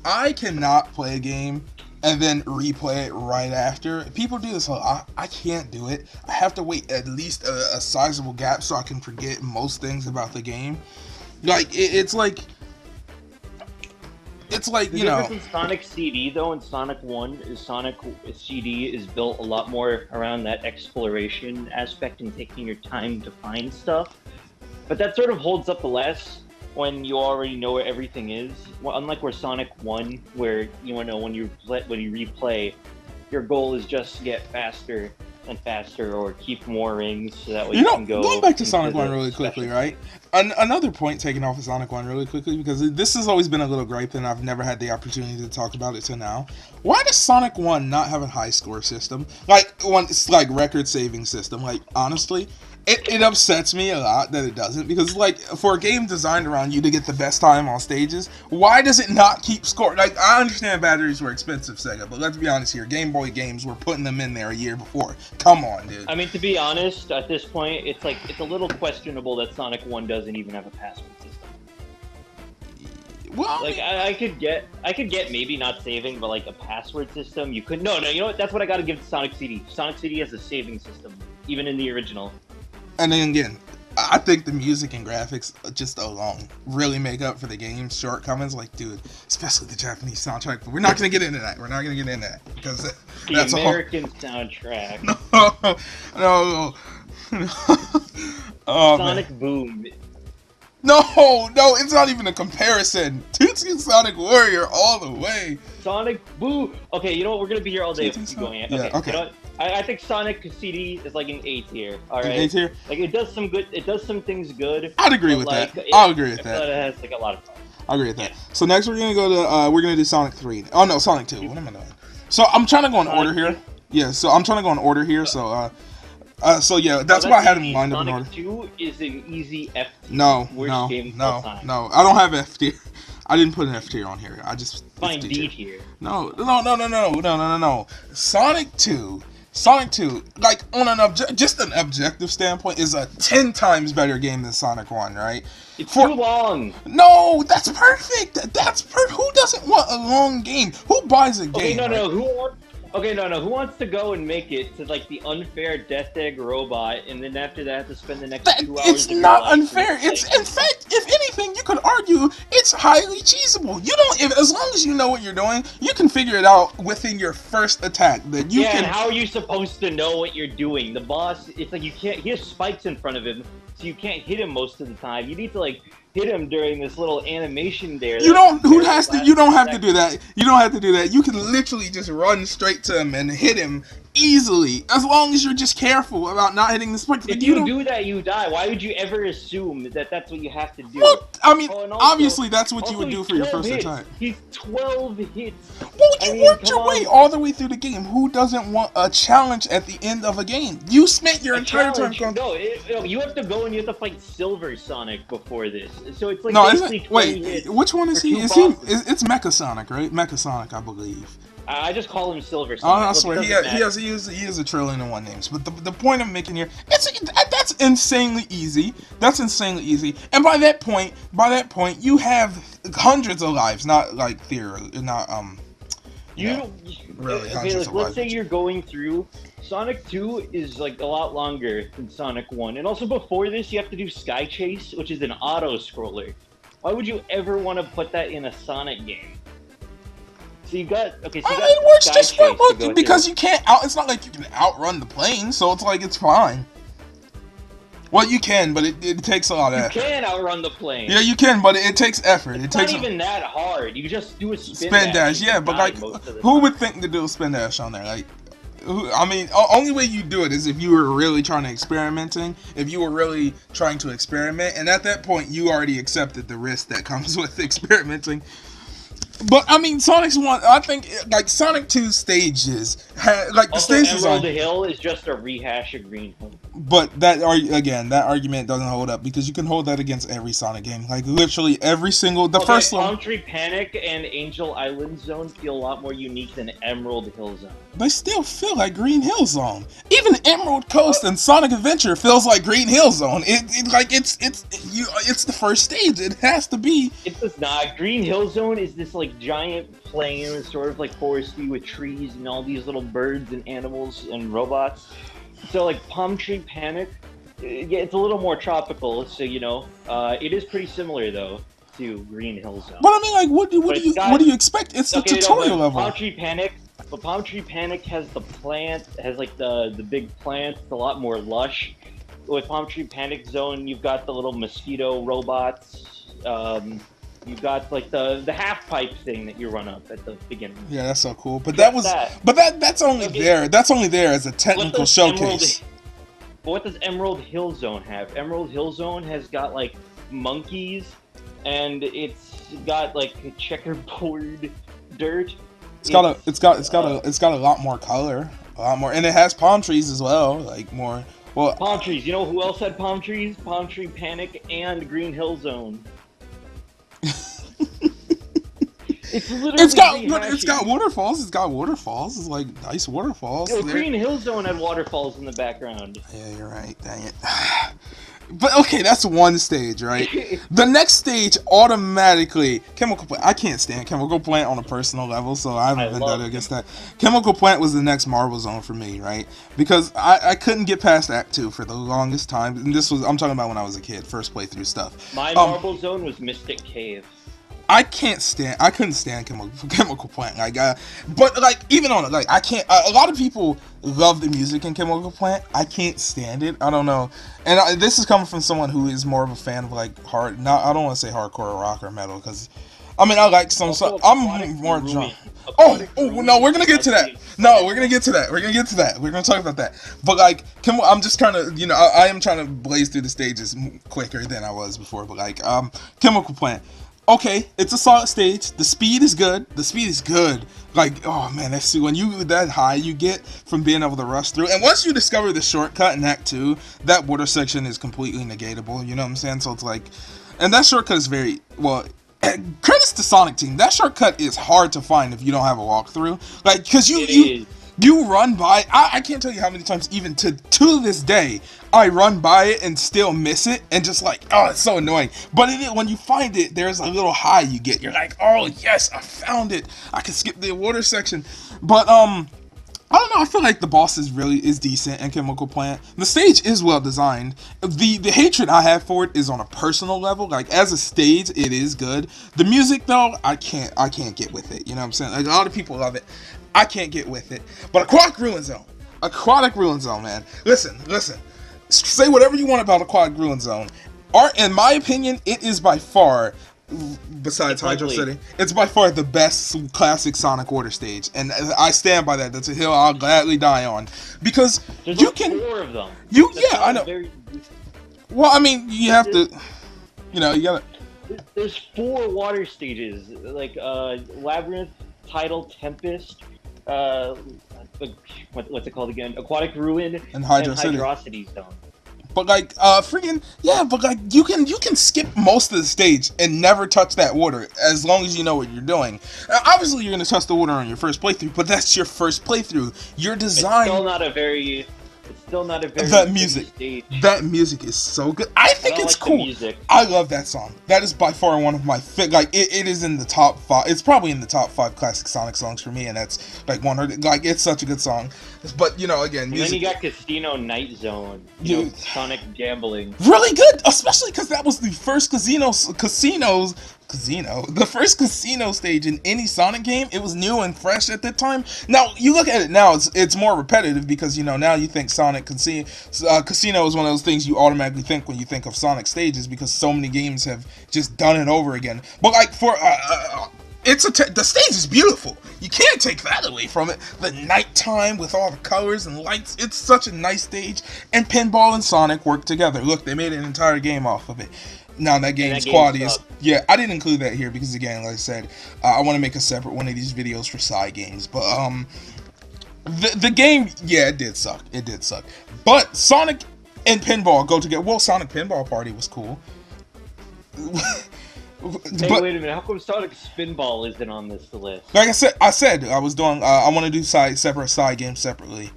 I cannot play a game and then replay it right after. People do this a lot. I can't do it. I have to wait at least a sizable gap so I can forget most things about the game. It's like The difference in Sonic CD though and Sonic 1 is Sonic CD is built a lot more around that exploration aspect and taking your time to find stuff. But that sort of holds up less when you already know where everything is. Well, unlike where Sonic 1, where when you replay, your goal is just to get faster and faster or keep more rings so that way you can go. Going back to into Sonic 1 the really quickly, special- right? Another point taken off of Sonic 1 really quickly, because this has always been a little gripe and I've never had the opportunity to talk about it till now. Why does Sonic 1 not have a high score system? Like, one, it's like record saving system. Like, honestly, it upsets me a lot that it doesn't, because like for a game designed around you to get the best time on stages, why does it not keep score? Like I understand batteries were expensive, Sega, but let's be honest here, Game Boy games were putting them in there a year before. Come on, dude. I mean, to be honest, at this point, it's a little questionable that Sonic 1 doesn't even have a password system. Well, Like I could get maybe not saving, but like a password system. You could no, you know what? That's what I got to give to Sonic CD. Sonic CD has a saving system, even in the original. and then again, I think the music and graphics just alone really make up for the game's shortcomings. Like, dude, especially the Japanese soundtrack. But we're not gonna get into that. We're not gonna get into that because The that's American soundtrack. no. Oh, Sonic man. Boom. No, it's not even a comparison. Tootsie Sonic Warrior all the way. Sonic Boom. Okay, you know what? We're gonna be here all day if we Tootsie keep going. Yeah, okay. You know what? I think Sonic CD is like an A tier. All An right. A tier? Like it does some good. It does some things good. I'd agree but, with like, that. I'll agree with But that. it has like a lot of fun. I agree with that. So next we're gonna go to we're gonna do Sonic 3. Oh no, Sonic 2. What am I doing? So I'm trying to go in order here. Yeah, so I'm trying to go in order here. So yeah, that's why I had him lined up in order. Sonic 2 is an easy F tier. No, Worst game of all time. no. I don't have F tier. I didn't put an F tier on here. I just Fine D tier. No. Sonic 2, like on just an objective standpoint, is a 10 times better game than Sonic 1, right? It's too long. No, that's perfect. Who doesn't want a long game? Who buys a game? Okay, no. Who wants to go and make it to like the unfair Death Egg robot, and then after that have to spend the next 2 hours? It's not unfair. It's in fact, if anything, you could argue it's highly cheesable. You don't, as long as you know what you're doing, you can figure it out within your first attack. That you can. And how are you supposed to know what you're doing? The boss, it's like you can't. He has spikes in front of him, so you can't hit him most of the time. You need to like hit him during this little animation there. You don't. Who has to? You don't have to do that. You don't have to do that. You can literally just run straight to him and hit him easily, as long as you're just careful about not hitting the spikes. If you do that, you die. Why would you ever assume that that's what you have to do? Well, I mean, also, obviously that's what you would do for your first hits. attack. He's 12 hits. Well, you worked your way all the way through the game. Who doesn't want a challenge at the end of a game? You spent your entire time going. No, you have to go and you have to fight Silver Sonic before this. So it's like No, basically 20 hits. Wait, which one is he? It's Mecha Sonic, right? Mecha Sonic, I believe. I just call him Silver Oh, Sonic. I swear, he has a trillion and one names. But the point I'm making here, that's insanely easy. That's insanely easy. And by that point, you have hundreds of lives, not like theory, not really. Okay, let's say you're going through. Sonic 2 is like a lot longer than Sonic 1, and also before this, you have to do Sky Chase, which is an auto scroller. Why would you ever want to put that in a Sonic game? So you got it works just fine because you can't out. It's not like you can outrun the plane, so it's like it's fine. Well, you can, but it takes a lot of effort. You can outrun the plane. Yeah, you can, but it takes effort. It's not even that hard. You just do a spin dash. Yeah, but like, who would think to do a spin dash on there? Like, I mean, only way you do it is if you were really trying to experiment, and at that point, you already accepted the risk that comes with experimenting. But I mean, Sonic's one. I think like Sonic 2 stages, like the stage design. Emerald Hill is just a rehash of Green Hill. But that argument doesn't hold up because you can hold that against every Sonic game. Like literally every single first one. Palm Tree Panic and Angel Island Zone feel a lot more unique than Emerald Hill Zone. They still feel like Green Hill Zone. Even Emerald Coast and Sonic Adventure feels like Green Hill Zone. It's the first stage. It has to be. It does not. Green Hill Zone is this like giant plain, sort of like foresty with trees and all these little birds and animals and robots. So like Palm Tree Panic, yeah, it's a little more tropical. So it is pretty similar though to Green Hill Zone. But I mean, like, what do you expect? It's a tutorial level. Palm Tree Panic has the plant, has like the big plants. It's a lot more lush. With Palm Tree Panic Zone, you've got the little mosquito robots. You've got like the half pipe thing that you run up at the beginning. Yeah, that's so cool. But that's only there. That's only there as a technical showcase. But what does Emerald Hill Zone have? Emerald Hill Zone has got like monkeys, and it's got like checkerboard dirt. It's got a lot more color, a lot more, and it has palm trees as well, like more Well, Palm trees. You know who else had palm trees? Palm Tree Panic and Green Hill Zone. It's literally it's got rehashing. waterfalls. It's got waterfalls. It's like nice waterfalls. No, There. Green Hill Zone had waterfalls in the background. Yeah, you're right. Dang it. But okay, that's one stage, right? The next stage automatically Chemical Plant. I can't stand Chemical Plant on a personal level, so I have I a vendetta love against Chemical that. Chemical Plant was the next Marble Zone for me, right? Because I couldn't get past Act 2 for the longest time. And this was I'm talking about when I was a kid, first playthrough stuff. My Marble Zone was Mystic Cave. I couldn't stand Chemical Plant. Like, but like even on it, like I can't. A lot of people love the music in Chemical Plant. I can't stand it. I don't know. And this is coming from someone who is more of a fan of like hard. Not I don't want to say hardcore rock or metal because, I mean I like some. Also, I'm more genre. Aquatic Oh Ruin no, we're is gonna get to just that. the No, we're aesthetic. gonna get to that. We're gonna get to that. We're gonna talk about that. But like, I'm just trying to, I am trying to blaze through the stages quicker than I was before. But like, Chemical Plant. Okay, it's a solid stage. The speed is good. The speed is good. Like, oh man, that's when you that high you get from being able to rush through. And once you discover the shortcut in Act 2, that water section is completely negatable. You know what I'm saying? So it's like, and that shortcut is very well. Credits to Sonic Team. That shortcut is hard to find if you don't have a walkthrough. Like, cause It is. you run by. I can't tell you how many times, even to this day, I run by it and still miss it, and just like, oh, it's so annoying. But when you find it, there's a little high you get. You're like, oh yes, I found it. I can skip the water section. But I don't know. I feel like the boss is decent in Chemical Plant. The stage is well designed. The hatred I have for it is on a personal level. Like as a stage, it is good. The music though, I can't get with it. You know what I'm saying? Like a lot of people love it. I can't get with it. But Aquatic Ruin Zone, man. Listen. Say whatever you want about Aquatic Ruin Zone. In my opinion, it is by far, besides It's Hydro ugly. City, it's by far the best classic Sonic Order stage, and I stand by that. That's a hill I'll gladly die on, because There's you like can, four of them. That's yeah, I not a know. very. Well, I mean, you have to, you gotta. There's four water stages, like Labyrinth, Tidal, Tempest, uh, what's it called again? Aquatic Ruin, And and Hydro City. Hydrocity Zone. But like, freaking yeah, but like you can skip most of the stage and never touch that water as long as you know what you're doing. Obviously, you're gonna touch the water on your first playthrough, but that's your first playthrough. Your It's design, still not a very. It's still not a very that pretty music, stage. that music is so good. I I think don't it's like the cool. music. I love that song. That is by far one of my like it is in the top 5. It's probably in the top 5 classic Sonic songs for me, and that's like 100. Like it's such a good song. But again, And then you music. got Casino Night Zone. You Sonic gambling. really good, especially because that was the first the first casino stage in any Sonic game. It was new and fresh at that time. Now you look at it now, it's more repetitive because now you think Casino is one of those things you automatically think when you think of Sonic stages because so many games have just done it over again. But like for the stage is beautiful. You can't take that away from it. The nighttime with all the colors and lights, it's such a nice stage. And Pinball and Sonic work together. Look, they made an entire game off of it. Now that And that game's game quality is sucked. I didn't include that here because again, like I said, I want to make a separate one of these videos for side games. But the game, yeah, it did suck. It did suck. But Sonic and Pinball go together. Well, Sonic Pinball Party was cool. Hey, But wait a minute. How come Sonic Spinball isn't on this list? like I said I was doing. I want to do separate side games separately.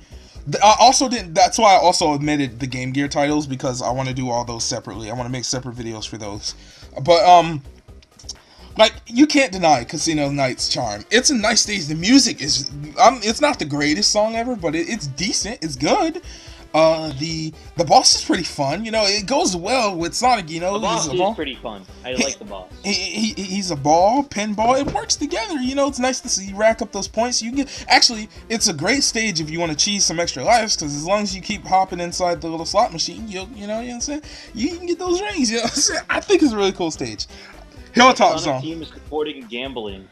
I also didn't. That's why I also omitted the Game Gear titles because I want to do all those separately. I want to make separate videos for those. But like you can't deny Casino Night's charm. It's a nice stage. The music is. It's not the greatest song ever, but it's decent. It's good. The boss is pretty fun. It goes well with Sonic. The He's boss a is ball. pretty fun. I like the boss. He's a ball, pinball. It works together. It's nice to see you rack up those points. You can actually, it's a great stage if you want to cheese some extra lives because as long as you keep hopping inside the little slot machine, you know what I'm saying. You can get those rings. You know what I'm saying? I think it's a really cool stage. Hilltop Sonic Zone. Team is supporting gambling.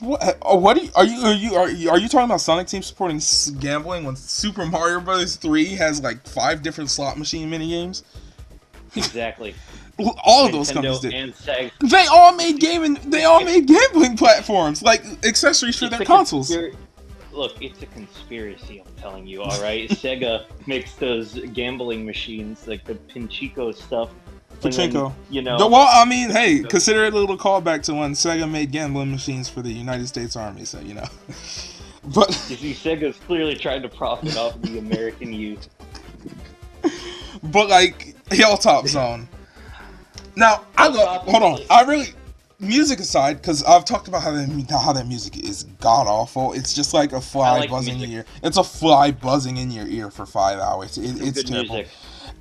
What? What are you talking about? Sonic Team supporting gambling when Super Mario Bros. 3 has like 5 different slot machine mini games? Exactly. All of those companies Nintendo did. and Sega. They all made gaming. They all made gambling platforms, like accessories for It's their a consoles. look, it's a conspiracy. I'm telling you. All right, Sega makes those gambling machines like the Pinchico stuff, and then Pachinko. Well, I mean, hey, Pachinko. consider it a little callback to when Sega made gambling machines for the United States Army. So but You see, Sega's clearly trying to profit off the American youth. but like Hilltop Zone. Now I love. Hilltop Hold on. is I really, music aside, because I've talked about how that music is god awful. It's just like a I fly like the buzzing in music. your ear. It's a fly buzzing in your ear for 5 hours. Some It's good terrible. music.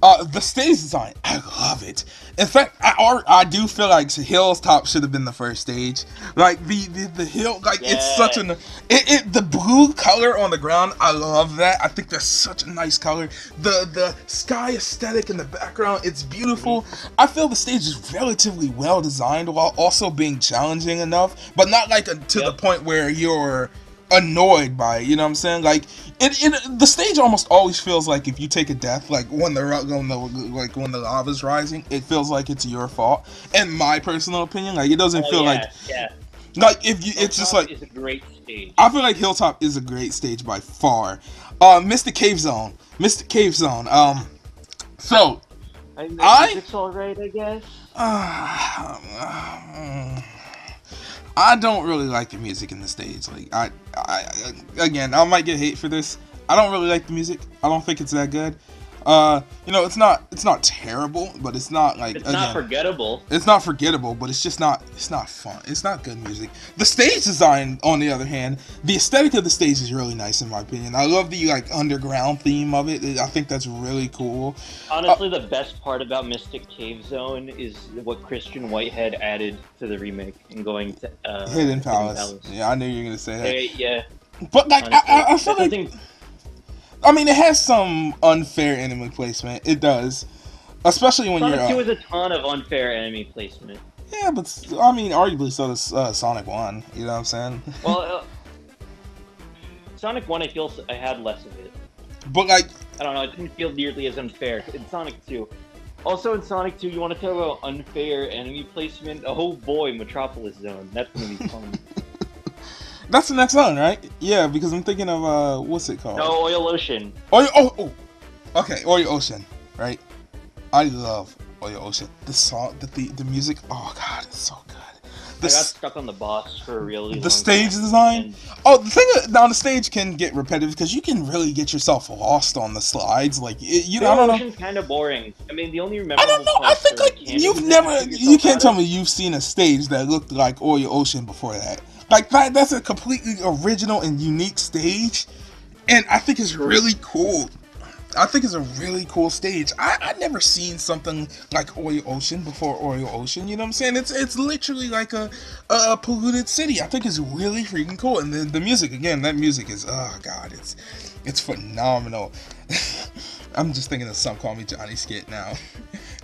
The stage design, I love it. In fact, I do feel like Hilltop should have been the first stage. Like the hill, like it's such Yes. an the blue color on the ground. I love that. I think that's such a nice color. The sky aesthetic in the background, it's Hmm. beautiful. I feel the stage is relatively well designed while also being challenging enough, but not like to the Yep. point where you're annoyed by it. You know what I'm saying? Like the stage almost always feels like if you take a death, like when the lava's rising, it feels like it's your fault. In my personal opinion, like it doesn't Oh feel yeah, yeah. like if you, it's just Hilltop like is a great I stage. feel like Hilltop is a great stage by far. Mystic Cave Zone, Mystic Cave Zone. So I mean, the I. music's all right, I guess. I don't really like the music in the stage. Like again, I might get hate for this. I don't really like the music. I don't think it's that good. It's not terrible, but it's not like It's not again, forgettable. it's not forgettable, but it's not fun. It's not good music. The stage design, on the other hand, the aesthetic of the stage is really nice in my opinion. I love the like underground theme of it. I think that's really cool. Uh, Honestly, the best part about Mystic Cave Zone is what Christian Whitehead added to the remake and going to Hidden Hidden Palace. Palace. Yeah, I knew you were gonna say that. Yeah, But like honestly, I feel that's the like thing. I mean, it has some unfair enemy placement. It does, especially when you're. Sonic 2 has a ton of unfair enemy placement. Yeah, but I mean, arguably so does Sonic One. You know what I'm saying? Well, Sonic 1, I feel I had less of it. But like, I don't know, it didn't feel nearly as unfair. In Sonic 2. Also in Sonic 2, you want to talk about unfair enemy placement? Oh boy, Metropolis Zone. That's going to be fun. that's the next one, right? Yeah, because I'm thinking of what's it called? No, Oil Ocean. Okay, Oyo Ocean, right? I love Oyo Ocean. The song, the music. Oh god, it's so good. I got This stuck on the boss for a really the long stage time. design. And Oh, the thing now the stage can get repetitive because you can really get yourself lost on the slides. Like I Oil don't know. Ocean's kind of boring. I mean, the only I don't memorable know. I parts think are the like canyons that you put you yourself can't out tell of. me you've seen a stage that looked like Oyo Ocean before that. Like that's a completely original and unique stage, and I think it's True. really cool. I think it's a really cool stage. I never seen something like Oyo Ocean before Oyo Ocean. You know what I'm saying? It's literally like a polluted city. I think it's really freaking cool. And the music again, that music is oh god, it's phenomenal. I'm just thinking of some Call Me Johnny skit now.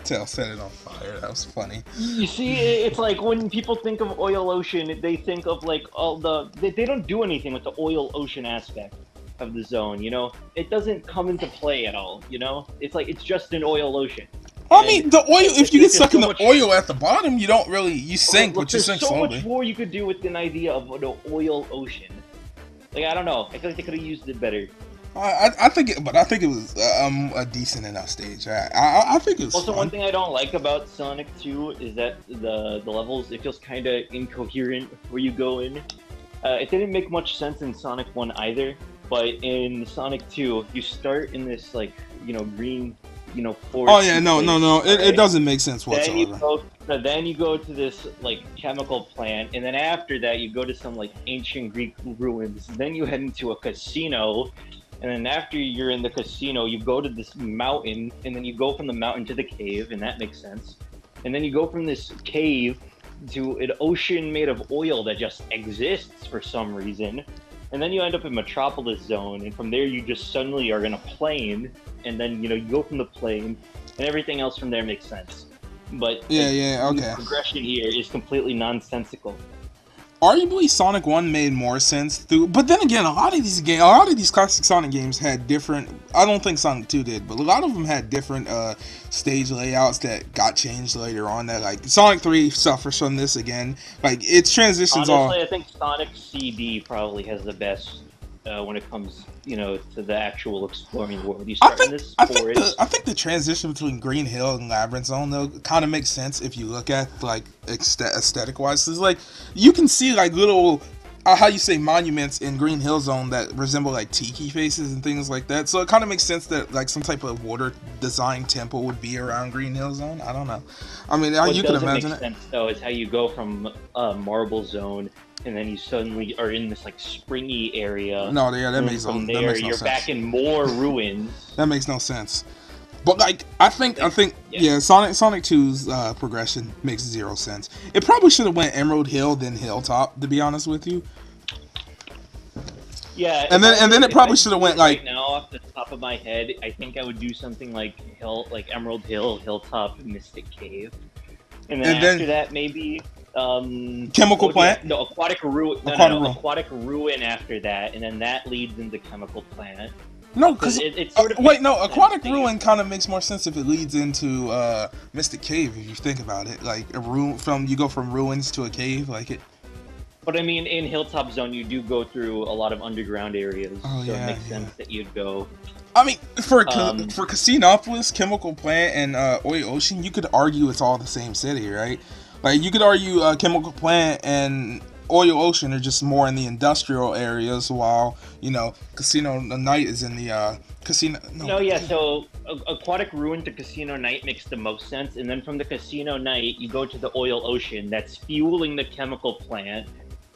Tell set it on fire. That was funny. You see, it's like when people think of Oil Ocean, they think of like all they don't do anything with the Oil Ocean aspect of the zone, you know? It doesn't come into play at all, you know? It's like it's just an oil ocean. I And mean, the oil. If you get there's stuck in so the much. oil at the bottom, you don't really you Okay, sink, look, but you there's sink so much slowly. more you could do with an idea of an oil ocean. Like, I don't know. I feel like they could have used it better. I think it was a decent enough stage. I think it was Also, one fun. thing I don't like about Sonic 2 is that the levels, it feels kind of incoherent where you go in. It didn't make much sense in Sonic 1 either, but in Sonic 2, you start in this, like, green, Oh forest yeah, no, no, place, no. It alright? doesn't make sense Then you whatsoever. go, then you go to this, like, chemical plant, and then after that, you go to some, like, ancient Greek ruins. Then you head into a casino, and then after you're in the casino, you go to this mountain, and then you go from the mountain to the cave, and that makes sense. And then you go from this cave to an ocean made of oil that just exists for some reason. And then you end up in Metropolis Zone, and from there you just suddenly are in a plane, and then you go from the plane, and everything else from there makes sense. But Yeah, like yeah, the okay. progression here is completely nonsensical. Arguably, Sonic One made more sense through, but then again, a lot of these classic Sonic games had different. I don't think Sonic Two did, but a lot of them had different stage layouts that got changed later on. That like Sonic Three suffers from this again. Like its transitions all. Honestly, I think Sonic CD probably has the best. when it comes, to the actual exploring the world. You I start in think this I think the I forest. think the transition between Green Hill and Labyrinth Zone though kind of makes sense if you look at like aesthetic wise. It's like you can see like little how you say monuments in Green Hill Zone that resemble like tiki faces and things like that. So it kind of makes sense that like some type of water design temple would be around Green Hill Zone. I don't know. I mean, What you can doesn't make imagine it. sense though is how you go from Marble Zone, and then you suddenly are in this like springy area, No, yeah, and then from that there makes no you're back sense. in more ruins. That makes no sense. But like I Like, think yeah. yeah, Sonic 2's progression makes zero sense. It probably should have went Emerald Hill then Hilltop to be honest with you. Yeah, And then it if I probably should have do went it right like now off the top of my head, I think I would do something like Emerald Hill, Hilltop, Mystic Cave, and then and then after that maybe Chemical what would be Plant, no Aquatic Ruin, no, Aquatic Room. Aquatic Ruin after that, and then that leads into Chemical Plant No, because because it sort of wait, makes no, sense Aquatic that you. Ruin kind of makes more sense if it leads into Mystic Cave. If you think about it, like a room from you go from ruins to a cave, like it. But I mean, in Hilltop Zone, you do go through a lot of underground areas, Oh so it yeah, makes yeah. sense that you'd go. I mean, Um, for Casinopolis, Chemical Plant, and Oil Ocean, you could argue it's all the same city, right? Like you could argue Chemical Plant and Oil Ocean are just more in the industrial areas, while Casino Night is in the casino. No, no, yeah. So Aquatic Ruin to Casino Night makes the most sense, and then from the Casino Night, you go to the Oil Ocean that's fueling the chemical plant,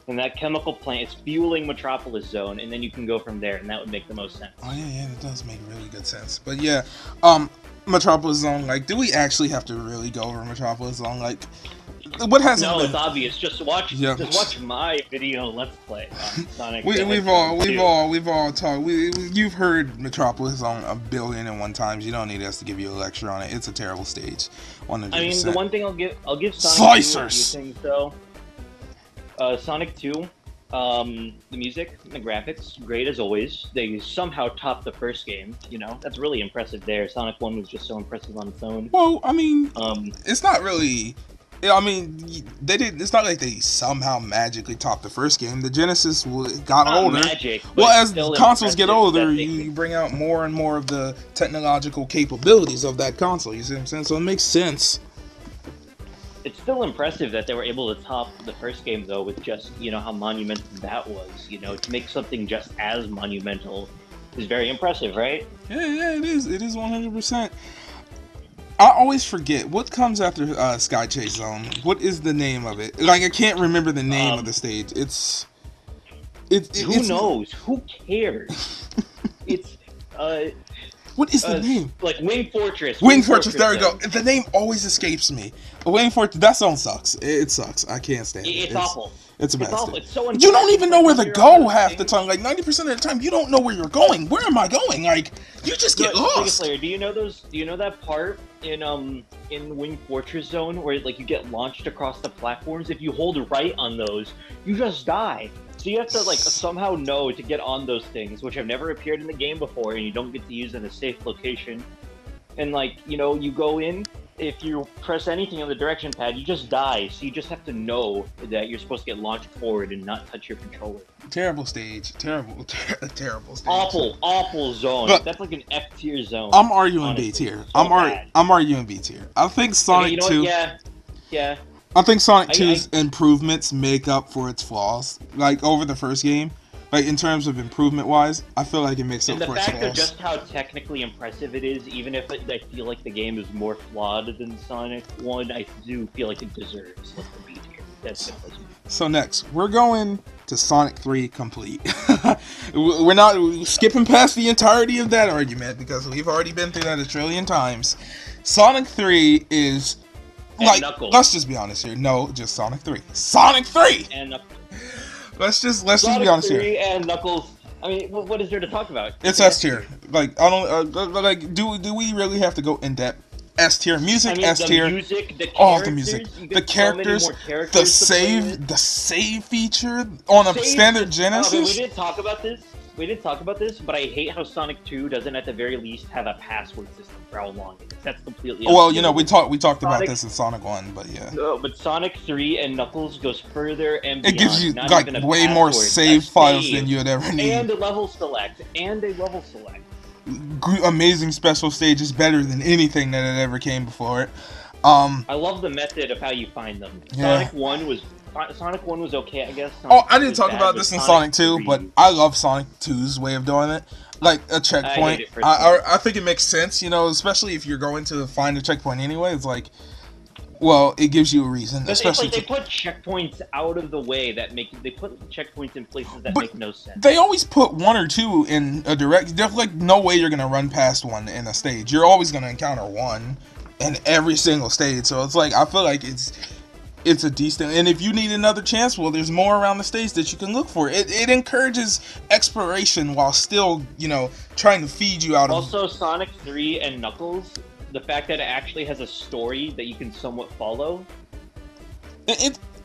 and that chemical plant is fueling Metropolis Zone, and then you can go from there, and that would make the most oh sense. yeah, yeah, that does make really good sense. But yeah, um, Metropolis Zone. Like, do we actually have to really go over Metropolis Zone? Like, what hasn't No, it's been? obvious. Yeah. Just watch my video Let's Play on Sonic the Hedgehog 2. We've all talked. You've heard Metropolis on a billion and one times. You don't need us to give you a lecture on it. It's a terrible stage, one I hundred mean, the percent. one thing I'll give Sonic 2 a few Slicers. things though. Sonic 2, the music, the graphics, great as always. They somehow topped the first game. That's really impressive. There, Sonic 1 was just so impressive on its own. Well, I mean, Um, it's not really. Yeah, I mean, they did. It's not like they somehow magically topped the first game. The Genesis got Not older. magic, but Well, it's as still consoles get impressive older, that you bring out more and more of the technological capabilities of that console. You see what I'm saying? So it makes sense. it's still impressive that they were able to top the first game though with just how monumental that was. To make something just as monumental is very impressive, right? Yeah, yeah, it is. It is 100%. I always forget what comes after Sky Chase Zone. What is the name of it? Like I can't remember the name of Um, the stage. who It's knows? Who cares? It's uh, what is the name? like Wing Fortress. Wing Wing Fortress. Fortress There we go. Zone. The name always escapes me. Wing Fortress. That song sucks. It sucks. I can't stand it. It's awful. It's a It's bad awful. stage. It's so You don't impressive. even know Like where when to you're on go those half the things. time. Like 90% of the time, you don't know where you're going. Where am I going? Like you just get Sega lost. Slayer, do you know those? Do you know that part in Wing Fortress Zone where like you get launched across the platforms? If you hold right on those, you just die. So you have to like somehow know to get on those things, which have never appeared in the game before, and you don't get to use in a safe location. And like you go in. If you press anything on the direction pad, you just die. So you just have to know that you're supposed to get launched forward and not touch your controller. Terrible stage. Terrible stage. Awful, awful zone. But That's like an F tier zone. I'm arguing B Honestly, tier. so bad. I'm arguing B tier. I think Okay, you Sonic know what? 2. Yeah, yeah. I think Sonic I 2's improvements make up for its flaws. Like over the first game, like in terms of improvement wise, I feel like it makes up and the for its fact of flaws. just how technically impressive it is, even if I feel like the game is more flawed than Sonic One, I do feel like it deserves like the B tier. That's impressive. So next, we're going to Sonic 3 complete. We're not skipping past the entirety of that argument because we've already been through that a trillion times. Sonic 3 is And like, Knuckles. let's just be honest here. No, just Sonic 3. Sonic 3. And Knuckles. Let's just be Sonic honest here. 3 and Knuckles. I mean, what is there to talk about? It's S tier. Like I don't like. Do we really have to go in depth? S tier. I Music mean, S the tier. music, the Oh, the music, characters. You the get so many characters, more characters to play with. the save feature on a Save standard is okay. We Genesis. didn't talk about this. We didn't talk about this, but I hate how Sonic 2 doesn't at the very least have a password system for how long it is. That's completely Well, you know, we unforgivable. talked about Sonic this in Sonic One, but yeah, No, but Sonic 3 and Knuckles goes further and it gives you beyond. Not like even a way more password, a save files than save, you'd ever need. and a level select, and a level select. Amazing special stages, better than anything that had ever came before it. Um, I love the method of how you find them. yeah. Sonic 1 was okay, I guess. Oh, Sonic I 2 didn't was talk bad, about but this in Sonic Sonic 2, but 3, I love Sonic 2's way of doing it. Like a I hate checkpoint. it personally. I think it makes sense, you know, especially if you're going to find a checkpoint anyway. It's like, well, it gives you a reason, But it's especially like they to. put checkpoints out of the way that make they put checkpoints in places that But make no sense. they always put one or two in a direct. There's like no way you're gonna run past one in a stage. You're always gonna encounter one in every single stage. So it's like I feel like it's a decent. And if you need another chance, well, there's more around the stage that you can look for. It encourages exploration while still, you know, trying to feed you out of. Also, Sonic 3 and Knuckles, the fact that it actually has a story that you can somewhat follow.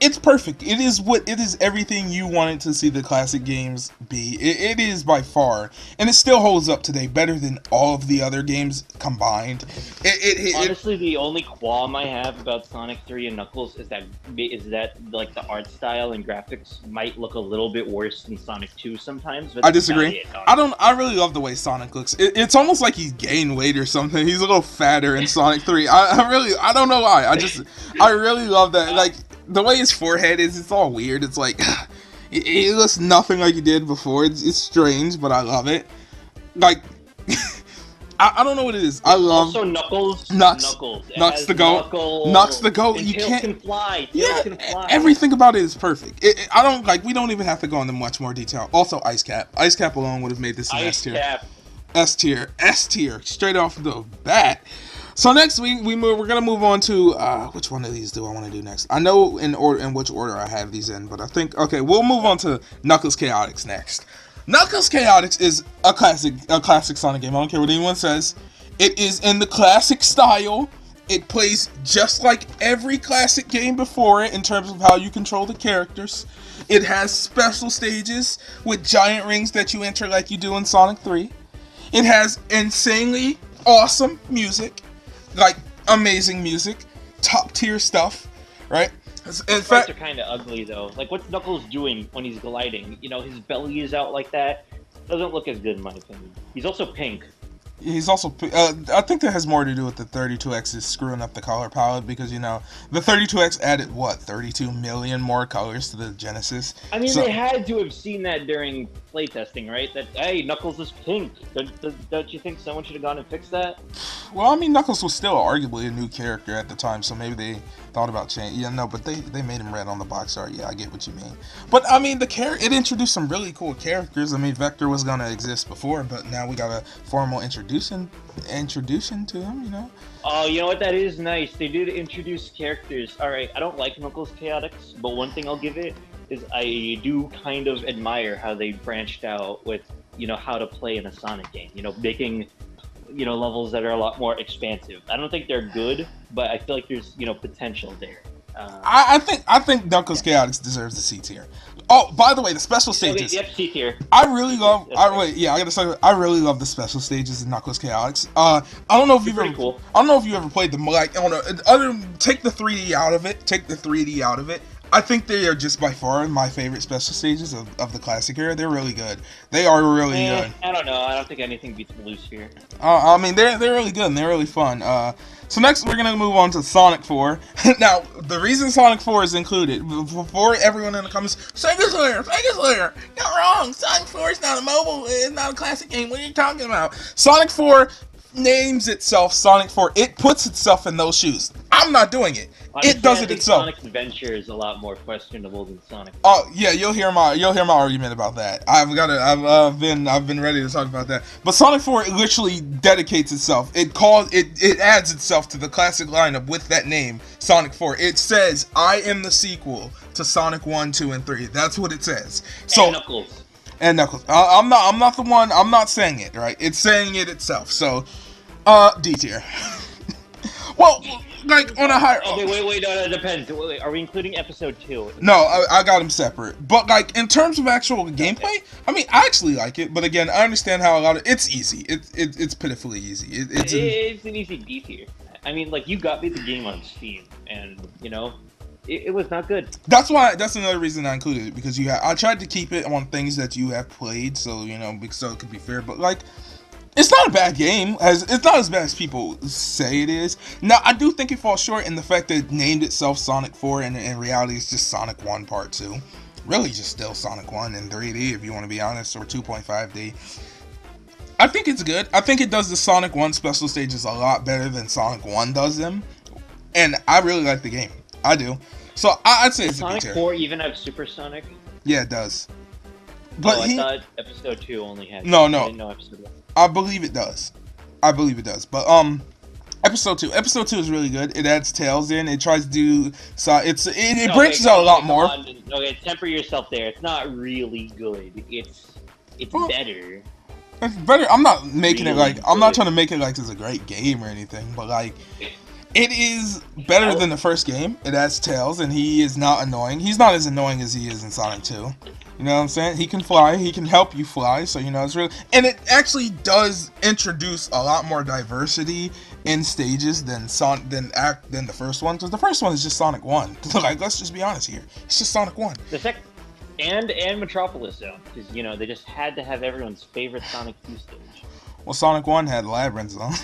It's perfect. It is everything you wanted to see the classic games be. It is by far, and it still holds up today better than all of the other games combined. Honestly, the only qualm I have about Sonic 3 and Knuckles is that like the art style and graphics might look a little bit worse than Sonic 2 sometimes, but I that's about disagree. it, I honestly. don't. I really love the way Sonic looks. It's almost like he's gained weight or something. He's a little fatter in Sonic 3. I really. I don't know why. I really love that. Like the way his forehead is. It's all weird. It's like it looks nothing like he did before. It's strange, but I love it. Like I don't know what it is. I love Also, Knuckles. Nux. Knuckles. It Nux has the goat. Nux the goat. And You Tails can't. can fly. Tails Yeah, can fly. everything about it is perfect. I don't like. We don't even have to go into much more detail. Also, Ice Cap. Ice Cap alone would have made this an S Ice tier. Cap. S tier. S tier. Straight off the bat. So next we're gonna move on to which one of these do I want to do next? I know in which order I have these in, but I think okay we'll move on to Knuckles Chaotix next. Knuckles Chaotix is a classic Sonic game. I don't care what anyone says. It is in the classic style. It plays just like every classic game before it in terms of how you control the characters. It has special stages with giant rings that you enter like you do in Sonic 3. It has insanely awesome music, like amazing music, top tier stuff, right? In Those fights fact, are kind of ugly though. Like, what's Knuckles doing when he's gliding? You know, his belly is out like that. Doesn't look as good in my opinion. He's also pink. he's also. I think that has more to do with the 32X is screwing up the color palette because you know the 32X added what 32 million more colors to the Genesis. I mean, So they had to have seen that during playtesting, right? That hey, Knuckles is pink. Don't you think someone should have gone and fixed that? well, I mean, Knuckles was still arguably a new character at the time, so maybe they thought about change. Yeah, no, but they made him red on the box art. Yeah, I get what you mean. But I mean, it introduced some really cool characters. I mean, Vector was gonna exist before, but now we got a formal introduction to him. You know. Oh, you know what? That is nice. They did introduce characters. All right, I don't like Knuckles Chaotix, but one thing I'll give it is I do kind of admire how they branched out with how to play in a Sonic game. Making levels that are a lot more expansive. I don't think they're good, but I feel like there's potential there. I think Knuckles Chaotix deserves the C tier. Oh, by the way, the special Okay, stages. yep, C tier. I really love. That's fair. Wait, yeah, I gotta say, I really love the special stages in Knuckles Chaotix. I don't know if you've Pretty ever, cool. I don't know if you ever played them. Like, take the 3D out of it. Take the 3D out of it. I think they are just by far my favorite special stages of the classic era. They're really good. They are really good. I don't know. I don't think anything beats Loose here. I mean, they're really good and they're really fun. So next we're gonna move on to Sonic 4. Now, the reason Sonic 4 is included, before everyone in the comments, Sega Slayer, you're wrong. Sonic 4 is not a mobile, it's not a classic game. What are you talking about? Sonic 4 names itself Sonic 4. It puts itself in those shoes. I'm not doing it. Honestly, It does I it think itself. Sonic's Adventure is a lot more questionable than Sonic. Oh yeah, you'll hear my argument about that. I've been ready to talk about that. But Sonic 4 literally dedicates itself. It adds itself to the classic lineup with that name, Sonic 4. It says I am the sequel to Sonic 1, 2, and 3. That's what it says. So And Knuckles. and Knuckles. I'm not the one. I'm not saying it, right? It's saying it itself. So D tier. Well, like on a higher. Okay, wait, no, it depends. Wait, are we including episode 2 in No, this? I got them separate. But like in terms of actual Okay. gameplay, I mean, I actually like it. But again, I understand how a lot of it's easy. It's pitifully easy. It's an It's an easy B tier. I mean, like, you got me the game on Steam, and, it was not good. that's another reason I included it because I tried to keep it on things that you have played, so so it could be fair. But like, it's not a bad game. It's not as bad as people say it is. Now, I do think it falls short in the fact that it named itself Sonic 4, and in reality, it's just Sonic 1 Part 2. Really, just still Sonic 1 in 3D, if you want to be honest, or 2.5D. I think it's good. I think it does the Sonic 1 special stages a lot better than Sonic 1 does them. And I really like the game. I do. So I'd say Does it's a B Sonic tier. 4 even have Supersonic? Yeah, it does. Oh, But I he. thought episode 2 only had. No, I no. didn't know episode 1. I believe it does. I believe it does. But episode two. Episode two is really good. It adds Tails in. It tries to do so. It branches out a lot more. On. Okay, temper yourself there. It's not really good. It's Well, better. it's better. I'm not making it Really like I'm not good. trying to make it like it's a great game or anything, but like it is better than the first game. It adds Tails, and he is not annoying. He's not as annoying as he is in Sonic 2. You know what I'm saying? He can fly. He can help you fly. So it's really, and it actually does introduce a lot more diversity in stages than the first one, because the first one is just Sonic 1. Like, let's just be honest here. It's just Sonic 1. The second and Metropolis Zone, because they just had to have everyone's favorite Sonic 2 stage. Well, Sonic 1 had Labyrinth Zone.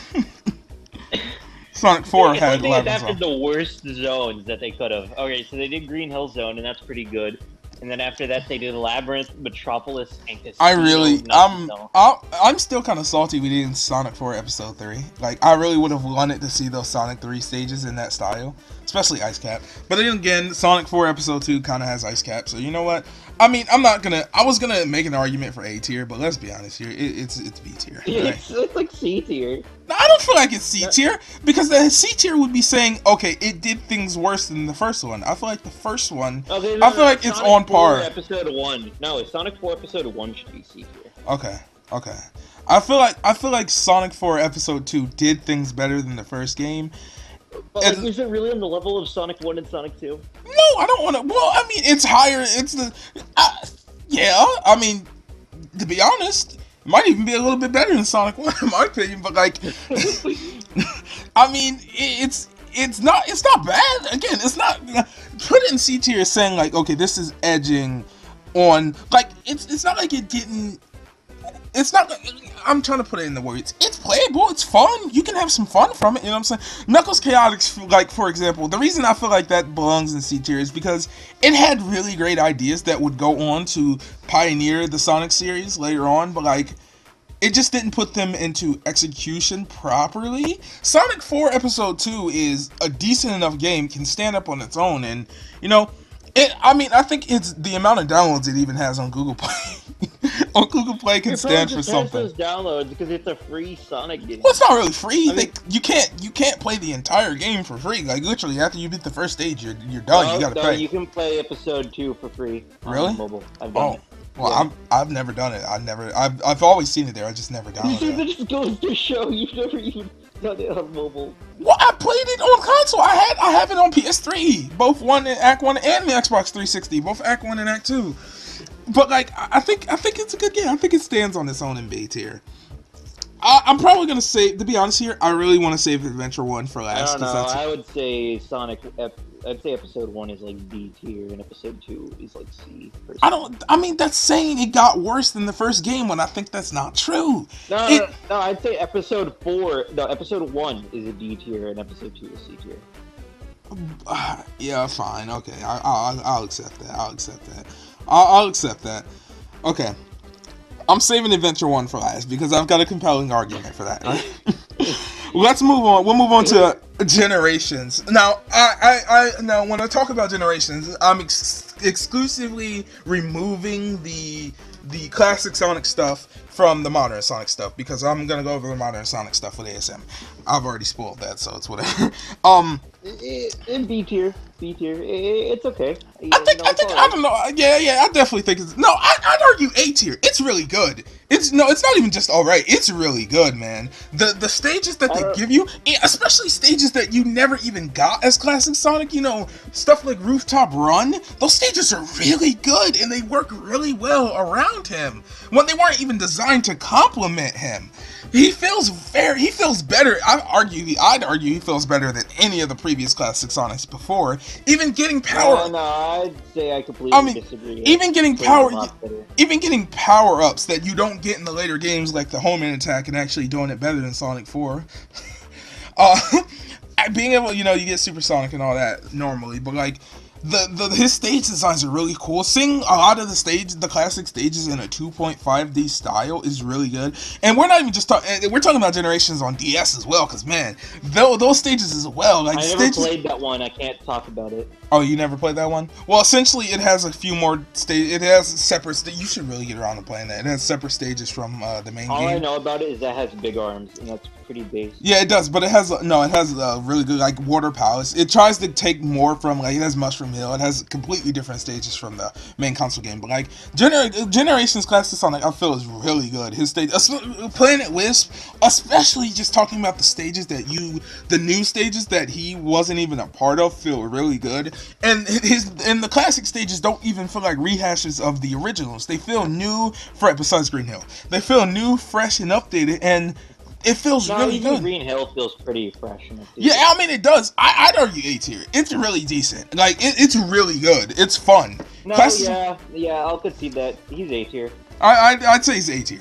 Sonic 4 It's had like they Labyrinth adapted Zone. the worst zones that they could have. Okay, so they did Green Hill Zone, and that's pretty good. And then after that, they did Labyrinth, Metropolis, and Casino. I'm still kind of salty we didn't Sonic 4 Episode 3. Like, I really would have wanted to see those Sonic 3 stages in that style, especially Ice Cap. But then again, Sonic 4 Episode 2 kind of has Ice Cap, so you know what? I mean, I was gonna make an argument for A tier, but let's be honest here, it's B tier. Right? It's like C tier. No, I don't feel like it's C tier because the C tier would be saying, okay, it did things worse than the first one. I feel like the first one, Okay, I feel like it's on par. Episode 1. No, Sonic 4 Episode 1 should be C tier. Okay. I feel like Sonic 4 Episode 2 did things better than the first game. But like, is it really on the level of Sonic 1 and Sonic 2? No, I don't want to. Well, I mean, it's higher. It's the. Yeah, I mean, to be honest, it might even be a little bit better than Sonic 1 in my opinion. But like, I mean, it's not bad. Again, it's not. Put it in C tier, saying like, okay, this is edging on. Like, it's not like it didn't. It's not. I'm trying to put it in the words. It's playable. It's fun. You can have some fun from it. You know what I'm saying? Knuckles Chaotix, like for example, the reason I feel like that belongs in C tier is because it had really great ideas that would go on to pioneer the Sonic series later on, but like it just didn't put them into execution properly. Sonic 4 Episode 2 is a decent enough game, can stand up on its own, and I think it's the amount of downloads it even has on Google Play. On Google Play can stand for something. Those downloads because it's a free Sonic game. Well, it's not really free. I mean, you can't play the entire game for free. Like literally, after you beat the first stage, you're done. You gotta pay. You can play Episode 2 for free on Really? mobile. I've done it. Well, Yeah. I've never done it. I've always seen it there. I just never downloaded it. It just goes to show you've never even done it on mobile. Well, I played it on console. I have it on PS3, both Act 1 and the Xbox 360, both Act 1 and Act 2. But like, I think it's a good game. I think it stands on its own in B tier. I'm probably gonna say, to be honest here, I really want to save Adventure 1 for last. I don't know. I would say I'd say Episode 1 is like B tier, and Episode 2 is like C. I mean, that's saying it got worse than the first game when I think that's not true. No, I'd say Episode 4. No, Episode 1 is a D tier, and Episode 2 is C tier. Yeah, fine. Okay, I'll accept that. I'll accept that. Okay. I'm saving Adventure 1 for last because I've got a compelling argument for that. Right? Let's move on. We'll move on to Generations. Now, now when I talk about Generations, I'm exclusively removing the classic Sonic stuff from the modern Sonic stuff because I'm gonna go over the modern Sonic stuff with ASM. I've already spoiled that, so it's whatever. In B tier, it's okay. I don't know. Yeah, I definitely think it's. No, I'd argue A tier. It's really good. It's no, it's not even just all right. It's really good, man. The stages that I they don't. give you, especially stages that you never even got as classic Sonic, stuff like Rooftop Run. Those stages are really good, and they work really well around him when they weren't even designed to complement him. He feels better. I'd argue he feels better than any of the previous classic Sonics before. Even getting power, No, I'd say I I completely mean, disagree. It even getting plays a power, lot better. even getting power ups that you don't get in the later games, like the Home In attack, and actually doing it better than Sonic 4. Uh, being able, you get Supersonic and all that normally, but like his stage designs are really cool. Seeing a lot of the classic stages in a 2.5D style is really good. And we're not even just talking. We're talking about generations on DS as well, because man, those stages as well, like I never stages. played that one. I can't talk about it. Oh, you never played that one? Well, essentially, it has a few more stage. It has separate. You should really get around to playing that. It has separate stages from the main All I game. know about it is that it has big arms, and that's pretty basic. Yeah, it does, but it has no. It has a really good like Water Palace. It tries to take more from like it has Mushroom Hill. It has completely different stages from the main console game. But like Generations Classic Sonic, I feel is really good. His stage, Planet Wisp, especially just talking about the stages the new stages that he wasn't even a part of, feel really good. And the classic stages don't even feel like rehashes of the originals. They feel new, fresh. Besides Green Hill, they feel new, fresh, and updated, and it feels No, really even good. Green Hill feels pretty fresh and Yeah, updated. I mean it does. I'd argue A tier. It's really decent. Like it's really good. It's fun. No, Classes. yeah, I'll concede that he's A tier. I'd say it's A tier.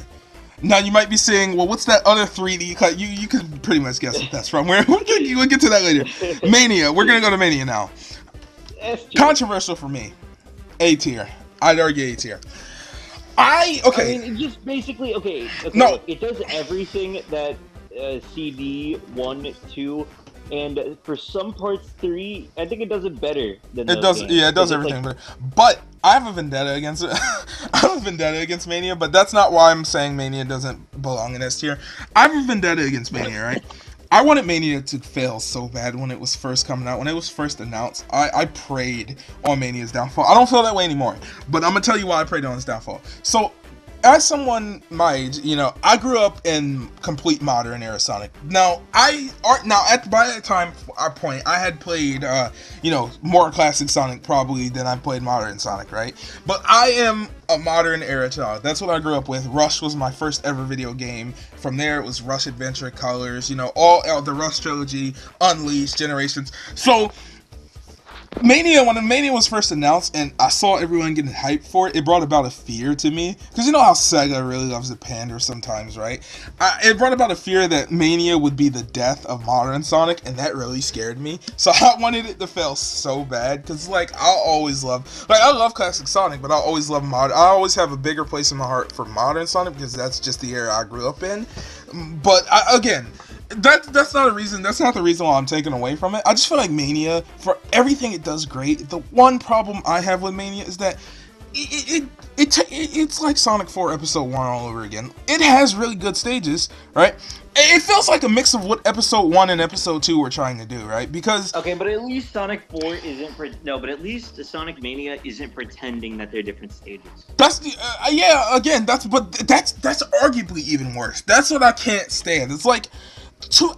Now you might be saying, well, what's that other 3D cut? You can pretty much guess what that's from. We'll get to that later. Mania. We're gonna go to Mania now. S tier. Controversial for me. A tier. I'd argue A tier. I Okay. mean, it just basically okay. No, Look, it does everything that CD 1, 2, and for some parts 3. I think it does it better than it those does. games Yeah, it does because it's everything. like But I have a vendetta against it. I have a vendetta against Mania, but that's not why I'm saying Mania doesn't belong in S tier. I have a vendetta against Mania, right? I wanted Mania to fail so bad when it was first coming out. When it was first announced, I prayed on Mania's downfall. I don't feel that way anymore, but I'm gonna tell you why I prayed on its downfall. So as someone my age, I grew up in complete modern era Sonic. Now by that time our point, I had played more classic Sonic probably than I played modern Sonic, right? But I am a modern era child. That's what I grew up with. Rush was my first ever video game. From there, it was Rush Adventure, Colors, all the Rush trilogy, Unleashed, Generations. So when Mania was first announced and I saw everyone getting hyped for it, it brought about a fear to me. Because you know how Sega really loves to pander sometimes, right? It brought about a fear that Mania would be the death of modern Sonic, and that really scared me. So I wanted it to fail so bad. Because, I love classic Sonic, but I always love modern. I always have a bigger place in my heart for modern Sonic because that's just the era I grew up in. But again, that's not a reason. That's not the reason why I'm taking away from it. I just feel like Mania, for everything it does great. The one problem I have with Mania is that it's like Sonic 4 Episode 1 all over again. It has really good stages, right? It feels like a mix of what Episode 1 and Episode 2 were trying to do, right? Because okay, but at least Sonic 4 isn't no, but at least Sonic Mania isn't pretending that they're different stages. that's the again that's arguably even worse. That's what I can't stand. It's like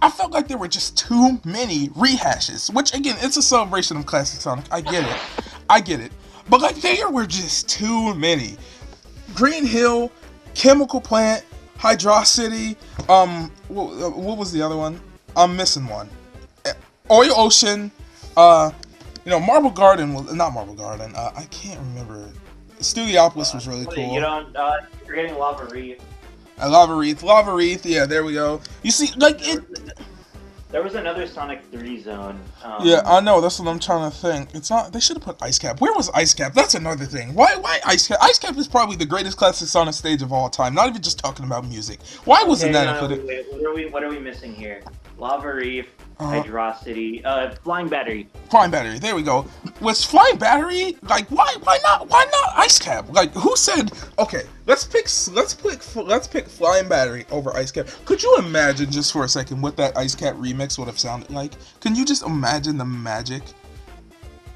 I felt like there were just too many rehashes, which again, it's a celebration of classic Sonic. I get it, but like there were just too many. Green Hill, Chemical Plant, Hydrocity. What was the other one? I'm missing one. Oil Ocean. Uh, Marble Garden was not Marble Garden. I can't remember. Studiopolis was really You cool. don't. You're getting Lava Reef. Lava Wreath. Yeah, there we go. You see, like There it. was, there was another Sonic 3 zone. Yeah, I know. That's what I'm trying to think. It's not. They should have put Ice Cap. Where was Ice Cap? That's another thing. Why Ice Cap? Ice Cap is probably the greatest classic Sonic stage of all time. Not even just talking about music. Why wasn't Okay, that no, included? wait, what are we missing here? Lava Reef, Uh, Hydrocity, Flying Battery. Flying Battery. There we go. Was Flying Battery like why not Ice Cap? Like who said? Okay, let's pick Flying Battery over Ice Cap. Could you imagine just for a second what that Ice Cap remix would have sounded like? Can you just imagine the magic?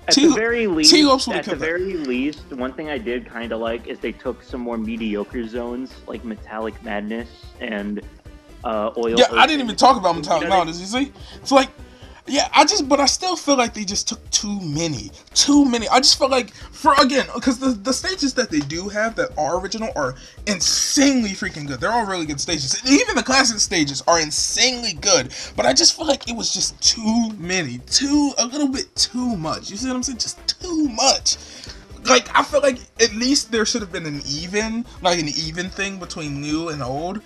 At the T-Lopes would have at the killed that. very least, one thing I did kind of like is they took some more mediocre zones like Metallic Madness and Oil Yeah, I didn't even Ocean. talk about You Metallic know, they Mountains. You see, it's like, yeah, but I still feel like they just took too many, I just felt like for again because the stages that they do have that are original are insanely freaking good. They're all really good stages, and even the classic stages are insanely good. But I just feel like it was just too many, a little bit too much. You see what I'm saying? Just too much. Like I feel like at least there should have been an even thing between new and old.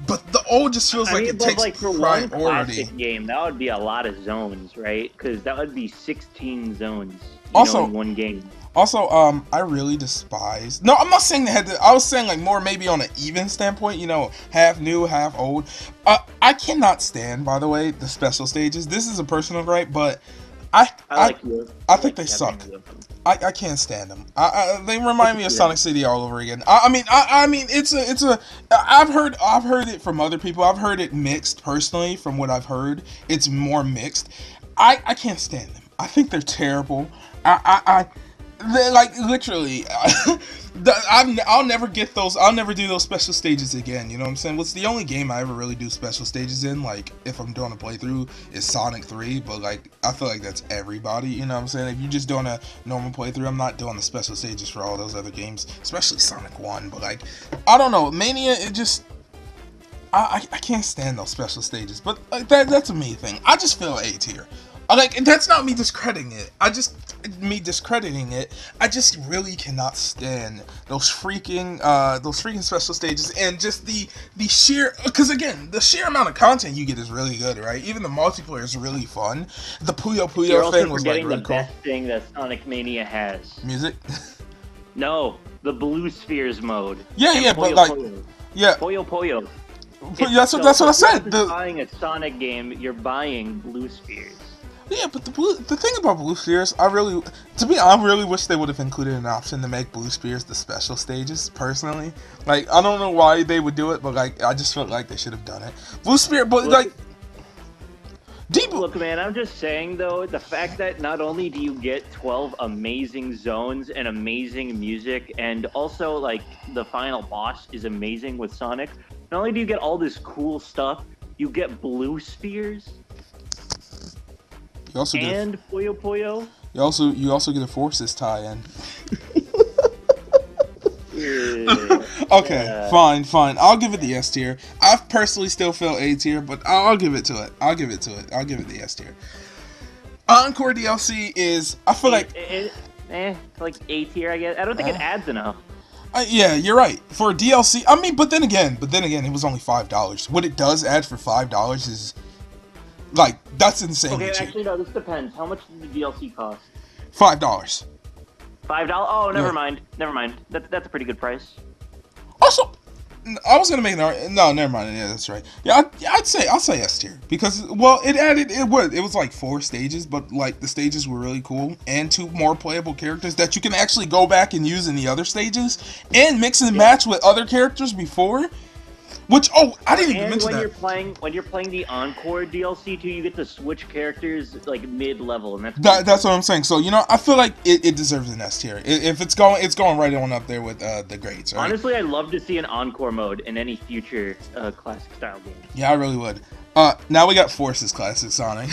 But the old just feels I like mean, it but takes like for one priority. classic game, that would be a lot of zones, right? Because that would be 16 zones, in Also, one game. I really despise. No, I'm not saying they had to. I was saying like more maybe on an even standpoint. Half new, half old. I cannot stand, by the way, the special stages. This is a personal gripe, but I I I like you. I I think like they having suck. you of them. I can't stand them. They It's remind me of good. Sonic City all over again. I mean, it's a. I've heard it from other people. I've heard it mixed personally. From what I've heard, it's more mixed. I can't stand them. I think they're terrible. They're like literally. I'll never get those. I'll never do those special stages again. You know what I'm saying? What's the only game I ever really do special stages in? Like if I'm doing a playthrough, is Sonic 3. But like I feel like that's everybody. You know what I'm saying? If you're just doing a normal playthrough, I'm not doing the special stages for all those other games, especially Sonic 1. But like I don't know, Mania. It just I can't stand those special stages, but that's a me thing. I just feel A tier. Like that's not me discrediting it. Me discrediting it. I just really cannot stand those freaking special stages and just the sheer because again the sheer amount of content you get is really good, right? Even the multiplayer is really fun. The Puyo You're Puyo also thing was like forgetting the really cool. best thing that Sonic Mania has. Music. No, the Blue Spheres mode Yeah, and yeah, but Puyo like Puyo. yeah, Puyo Puyo. but It's that's so what I if you're said. just buying a Sonic game, you're buying Blue Spheres. Yeah, but the thing about Blue Spheres, I really wish they would have included an option to make Blue Spheres the special stages. Personally, like I don't know why they would do it, but like I just felt like they should have done it. Blue Sphere, but Look, like deep. look, man. I'm just saying though, the fact that not only do you get 12 amazing zones and amazing music, and also like the final boss is amazing with Sonic. Not only do you get all this cool stuff, you get Blue Spheres You also get and Puyo Puyo. you also get a Forces tie-in. Yeah. Okay, fine. I'll give it the S tier. I personally still feel A tier, but I'll give it to it. I'll give it the S tier. Encore DLC is I feel like Like A tier, I guess. I don't think it adds enough. yeah, you're right. For DLC, I mean, but then again, it was only $5. What it does add for $5 is like that's insanely Okay, cheap. actually, no. This depends. How much did the DLC cost? $5. $5. Oh, never Yeah. mind. Never mind. That's a pretty good price. Also, I was gonna make an argument. No, never mind. Yeah, that's right. Yeah, I'll say S tier because well, it was like 4 stages, but like the stages were really cool and 2 more playable characters that you can actually go back and use in the other stages and mix and Yeah. match with other characters before. Which I didn't even And mention when that. you're playing the Encore DLC too, you get to switch characters like mid level, and that's pretty That's cool. what I'm saying. So I feel like it deserves an S tier. If it's going right on up there with the greats, right? Honestly, I'd love to see an Encore mode in any future classic style game. Yeah, I really would. Now we got Forces Classic Sonic.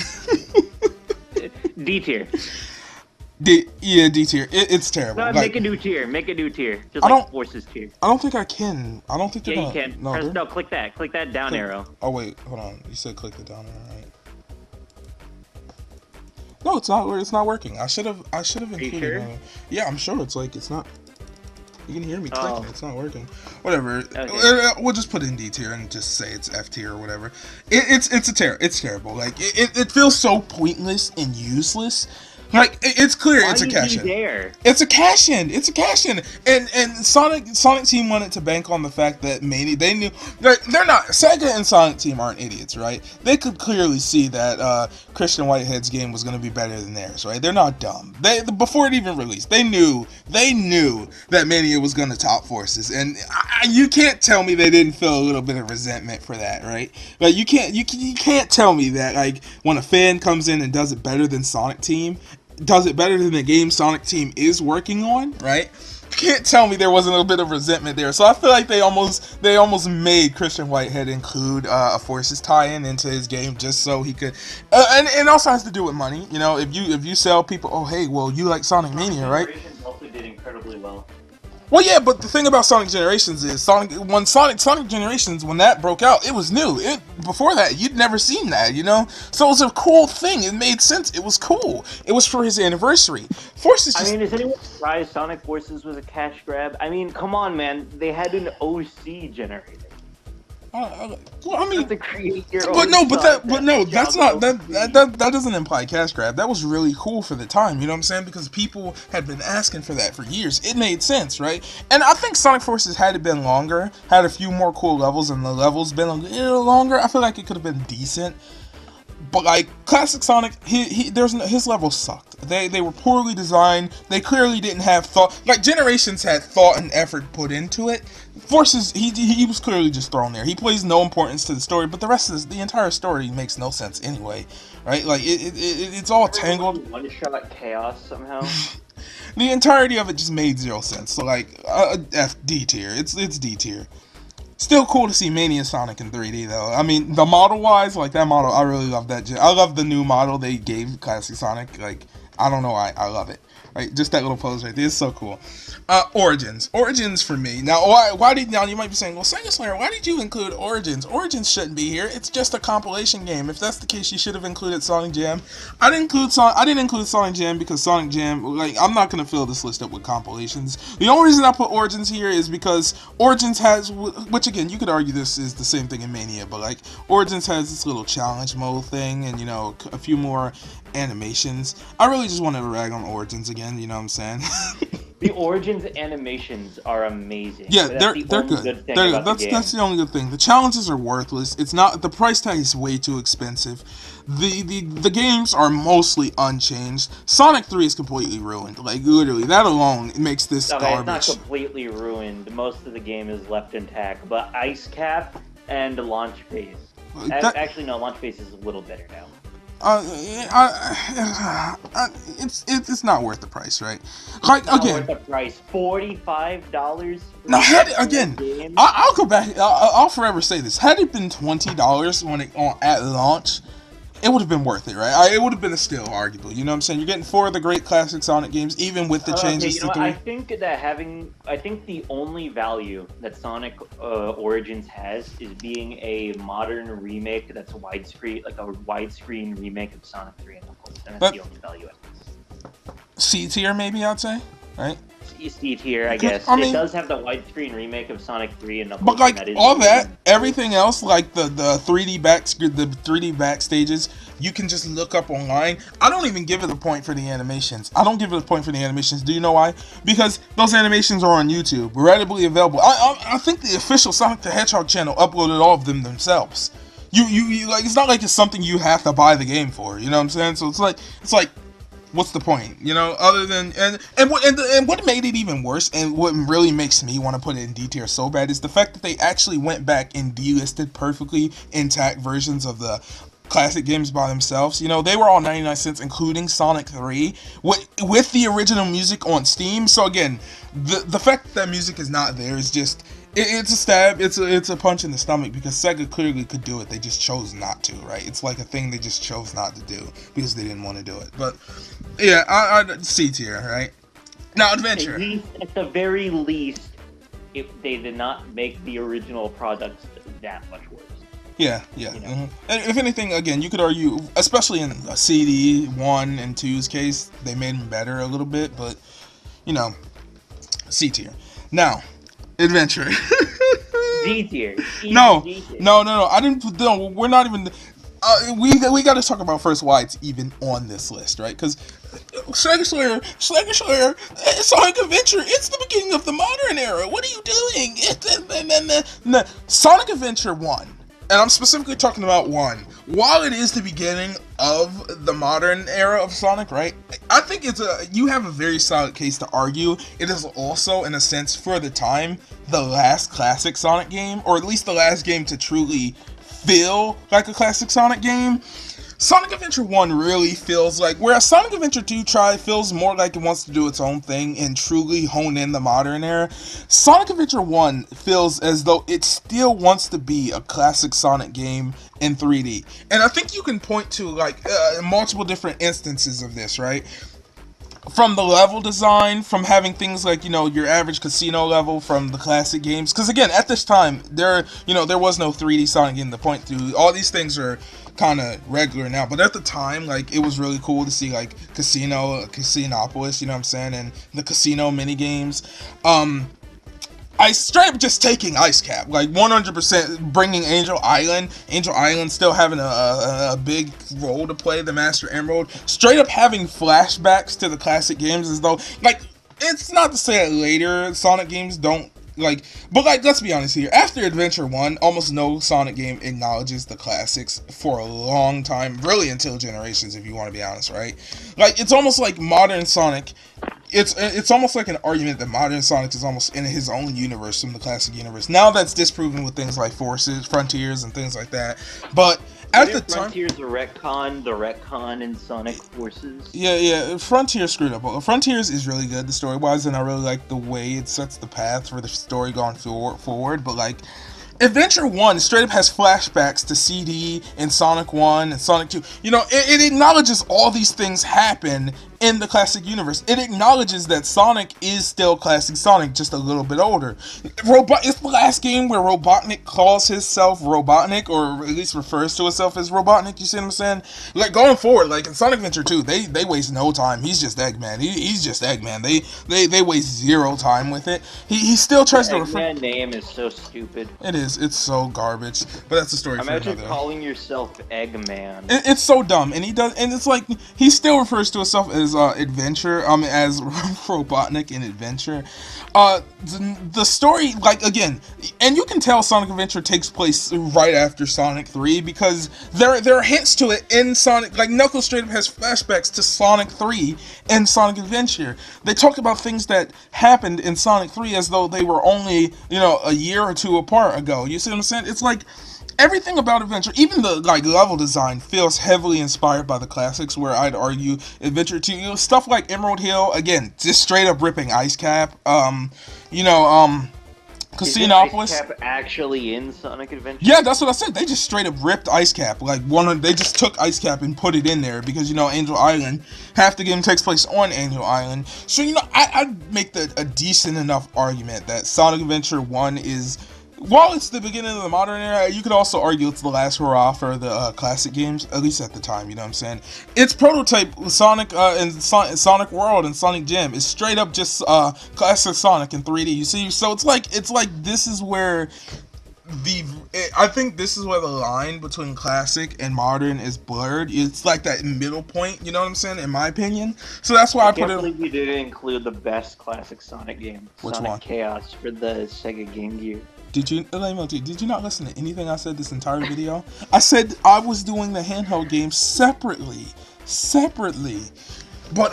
D tier. D tier. It's terrible. No, Like, make a new tier. Make a new tier. Just I like don't- Forces tier. I don't think I can. I don't think they're Yeah, you gonna. can. No, Press, they're- no, click that. Click that down arrow. Oh wait, hold on. You said click the down arrow, right? No, it's not. It's not working. I should have included. sure? Yeah, I'm sure. It's like it's not. You can hear me Oh. clicking. It's not working. Whatever. Okay. We'll just put in D tier and just say it's F tier or whatever. It's terrible. Like it feels so pointless and useless. Like it's clear Why it's a is cash he in. there? It's a cash in. It's a cash in. And Sonic Team wanted to bank on the fact that Mania they knew they're not Sega and Sonic Team aren't idiots, right? They could clearly see that Christian Whitehead's game was going to be better than theirs, right? They're not dumb. They before it even released, they knew that Mania was going to top Forces, and you can't tell me they didn't feel a little bit of resentment for that, right? Like you can't tell me that like when a fan comes in and does it better than Sonic Team does it better than the game Sonic Team is working on, right? You can't tell me there wasn't a bit of resentment there. So I feel like they almost made Christian Whitehead include a Forces tie-in into his game just so he could, and it also has to do with money. You know, if you sell people, oh hey, well you like Sonic Sonic Mania, right? Generations also did incredibly well. Well, yeah, but the thing about Sonic Generations is Sonic Generations when that broke out, it was new. It before that you'd never seen that, you know. So it was a cool thing. It made sense. It was cool. It was for his anniversary. Force is I just mean, is anyone surprised Sonic Forces was a cash grab? I mean, come on, man. They had an OC generator. well, I You have mean, to create your but own no, but Sonic that, but no, that's jog not OC. that doesn't imply cash grab. That was really cool for the time. You know what I'm saying? Because people had been asking for that for years. It made sense, right? And I think Sonic Forces had it been longer, had a few more cool levels, and the levels been a little longer, I feel like it could have been decent. But like classic Sonic, his levels sucked. They were poorly designed. They clearly didn't have thought. Like Generations had thought and effort put into it. Forces, he was clearly just thrown there. He plays no importance to the story, but the rest of the entire story makes no sense anyway, right? Like it's all tangled. Everyone one-shot chaos somehow. The entirety of it just made zero sense. So like F D tier. It's D tier. Still cool to see Mania Sonic in 3D though. I mean, the model wise, like that model, I really love that. I love the new model they gave Classic Sonic. Like, I don't know why, I love it. Right, just that little pose right there is so cool. Origins for me. Now, why did now you might be saying, well, Sega Slayer, why did you include Origins? Origins shouldn't be here. It's just a compilation game. If that's the case, you should have included Sonic Jam. I didn't include Sonic Jam because Sonic Jam, like, I'm not gonna fill this list up with compilations. The only reason I put Origins here is because Origins has, which again, you could argue this is the same thing in Mania, but like Origins has this little challenge mode thing, and you know, a few more animations. I really just wanted to rag on Origins again, you know what I'm saying? The Origins animations are amazing. Yeah, That's the they're only good. good thing They're about good. the That's game. the only good thing. The challenges are worthless. It's not the price tag is way too expensive. The games are mostly unchanged. Sonic 3 is completely ruined. Like literally, that alone makes this Okay, it's not garbage. completely ruined. Most of the game is left intact, but Ice Cap and Launch Phase. That Actually, no, Launch Phase is a little better now. it's not worth the price, right? Like Not worth again, the price. $45 now for had that full again, game. I'll go back. I'll forever say this. Had it been $20 when it on at launch, it would have been worth it, right? It would have been a steal, arguably. You know what I'm saying? You're getting four of the great classic Sonic games, even with the Okay, changes you know to what? I three. think I think the only value that Sonic Origins has is being a modern remake that's widescreen, like a widescreen remake of Sonic 3 and Knuckles, and that's But the only value it has. C tier, maybe I'd say, right? You see it here, I Because guess. I It mean, does have the widescreen remake of Sonic 3 and but Knuckles, and like that is all that, really good. everything else, like the 3D back stages, you can just look up online. I don't even give it a point for the animations. I don't give it a point for the animations. Do you know why? Because those animations are on YouTube, readily available. I think the official Sonic the Hedgehog channel uploaded all of them themselves. You like it's not like it's something you have to buy the game for. You know what I'm saying? So it's like what's the point, you know, other than and what made it even worse and what really makes me want to put it in D tier so bad is the fact that they actually went back and delisted perfectly intact versions of the classic games by themselves. You know, they were all 99 cents including Sonic 3 with the original music on Steam. So again, the fact that that music is not there is just it's a stab. It's a punch in the stomach because Sega clearly could do it. They just chose not to, right? It's like a thing they just chose not to do because they didn't want to do it. But yeah, I C tier, right? Now Adventure. At the very least, if they did not make the original product that much worse. Yeah, yeah. You know, And if anything, again, you could argue, especially in a CD 1 and 2's case, they made them better a little bit, but you know, C tier. Now, Adventure. D tier. Easy No, D tier. no. I didn't. No, we're not even. We got to talk about first why it's even on this list, right? Because Sega Slayer, Sonic Adventure, it's the beginning of the modern era. What are you doing? Sonic Adventure 1, and I'm specifically talking about 1, while it is the beginning of the modern era of Sonic, right? I think you have a very solid case to argue. It is also, in a sense, for the time, the last classic Sonic game, or at least the last game to truly feel like a classic Sonic game. Sonic Adventure 1 really feels like, whereas Sonic Adventure 2 feels more like it wants to do its own thing and truly hone in the modern era, Sonic Adventure 1 feels as though it still wants to be a classic Sonic game in 3D. And I think you can point to like multiple different instances of this, right? From the level design, from having things like your average casino level from the classic games. Because again, at this time, there was no 3D Sonic game to point to. All these things are kind of regular now, but at the time, like it was really cool to see like Casinopolis, you know what I'm saying, and the casino mini games. I straight up just taking Ice Cap, like 100% bringing Angel Island. Angel Island still having a big role to play, the Master Emerald. Straight up having flashbacks to the classic games as though, like, it's not to say that later Sonic games don't, like, but like, let's be honest here. After Adventure 1, almost no Sonic game acknowledges the classics for a long time, really until Generations, if you want to be honest, right? Like, it's almost like modern Sonic it's almost like an argument that modern Sonic is almost in his own universe from the classic universe. Now that's disproven with things like Frontiers, and things like that. But at the Didn't time, Frontiers the retcon in Sonic Forces? yeah, Frontier screwed up. Frontiers is really good, the story wise, and I really like the way it sets the path for the story going forward. But like, Adventure 1 straight up has flashbacks to CD and Sonic 1 and Sonic 2. It acknowledges all these things happen in the classic universe. It acknowledges that Sonic is still classic Sonic, just a little bit older. It's the last game where Robotnik calls himself Robotnik, or at least refers to himself as Robotnik, you see what I'm saying? Like, going forward, like in Sonic Adventure 2, they waste no time. He's just Eggman. He's just Eggman. They waste zero time with it. He still tries to refer... Eggman name is so stupid. It is. It's so garbage. But that's a story for Imagine another. calling yourself Eggman. It's so dumb, and it's like he still refers to himself as Adventure, as Robotnik in Adventure. The story, like, again, and you can tell Sonic Adventure takes place right after Sonic 3 because there are hints to it in Sonic. Like, Knuckles straight up has flashbacks to Sonic 3 and Sonic Adventure. They talk about things that happened in Sonic 3 as though they were only a year or two apart ago. You see what I'm saying? It's like everything about Adventure, even the like level design, feels heavily inspired by the classics. Where I'd argue Adventure 2, stuff like Emerald Hill, again, just straight up ripping Ice Cap. Casinopolis. Is Ice Cap actually in Sonic Adventure? Yeah, that's what I said. They just straight up ripped Ice Cap. Like they just took Ice Cap and put it in there because Angel Island, half the game takes place on Angel Island. So I'd make a decent enough argument that Sonic Adventure 1 is, while it's the beginning of the modern era, you could also argue it's the last hurrah for the classic games, at least at the time, you know what I'm saying? Its prototype, Sonic and Sonic World and Sonic Gym, is straight up just classic Sonic in 3D, you see? So it's like this is where I think this is where the line between classic and modern is blurred. It's like that middle point, you know what I'm saying, in my opinion. So that's why I put it... I can't believe you didn't include the best classic Sonic game, Which Sonic one? Chaos, for the Sega Game Gear. Did you not listen to anything I said this entire video? I said I was doing the handheld game separately. But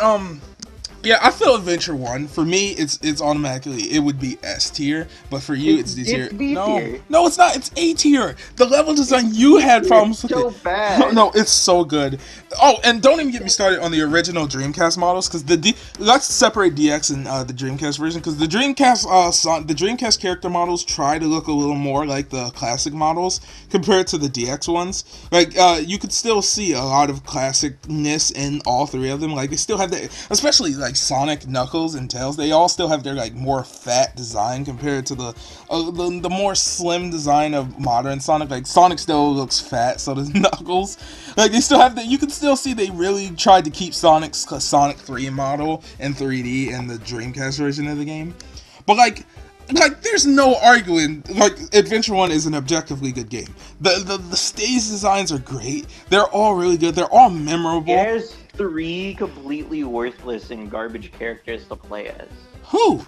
yeah, I feel Adventure 1. For me, it's automatically, it would be S tier, but for you, it's D tier. It's D tier. No, it's not. It's A tier. The level design, you had problems with it. It's so bad. No, it's so good. Oh, and don't even get me started on the original Dreamcast models, because let's separate DX and the Dreamcast version, because the Dreamcast character models try to look a little more like the classic models compared to the DX ones. Like, you could still see a lot of classicness in all three of them. Like, they still have that, especially like Sonic, Knuckles, and Tails. They all still have their like more fat design compared to the more slim design of modern Sonic. Like, Sonic still looks fat, so does Knuckles. Like, they still have that. You can still see they really tried to keep Sonic 3 model in 3D in the Dreamcast version of the game. But like there's no arguing, like, Adventure 1 is an objectively good game. The stage designs are great. They're all really good. They're all memorable. There's 3 completely worthless and garbage characters to play as. Who?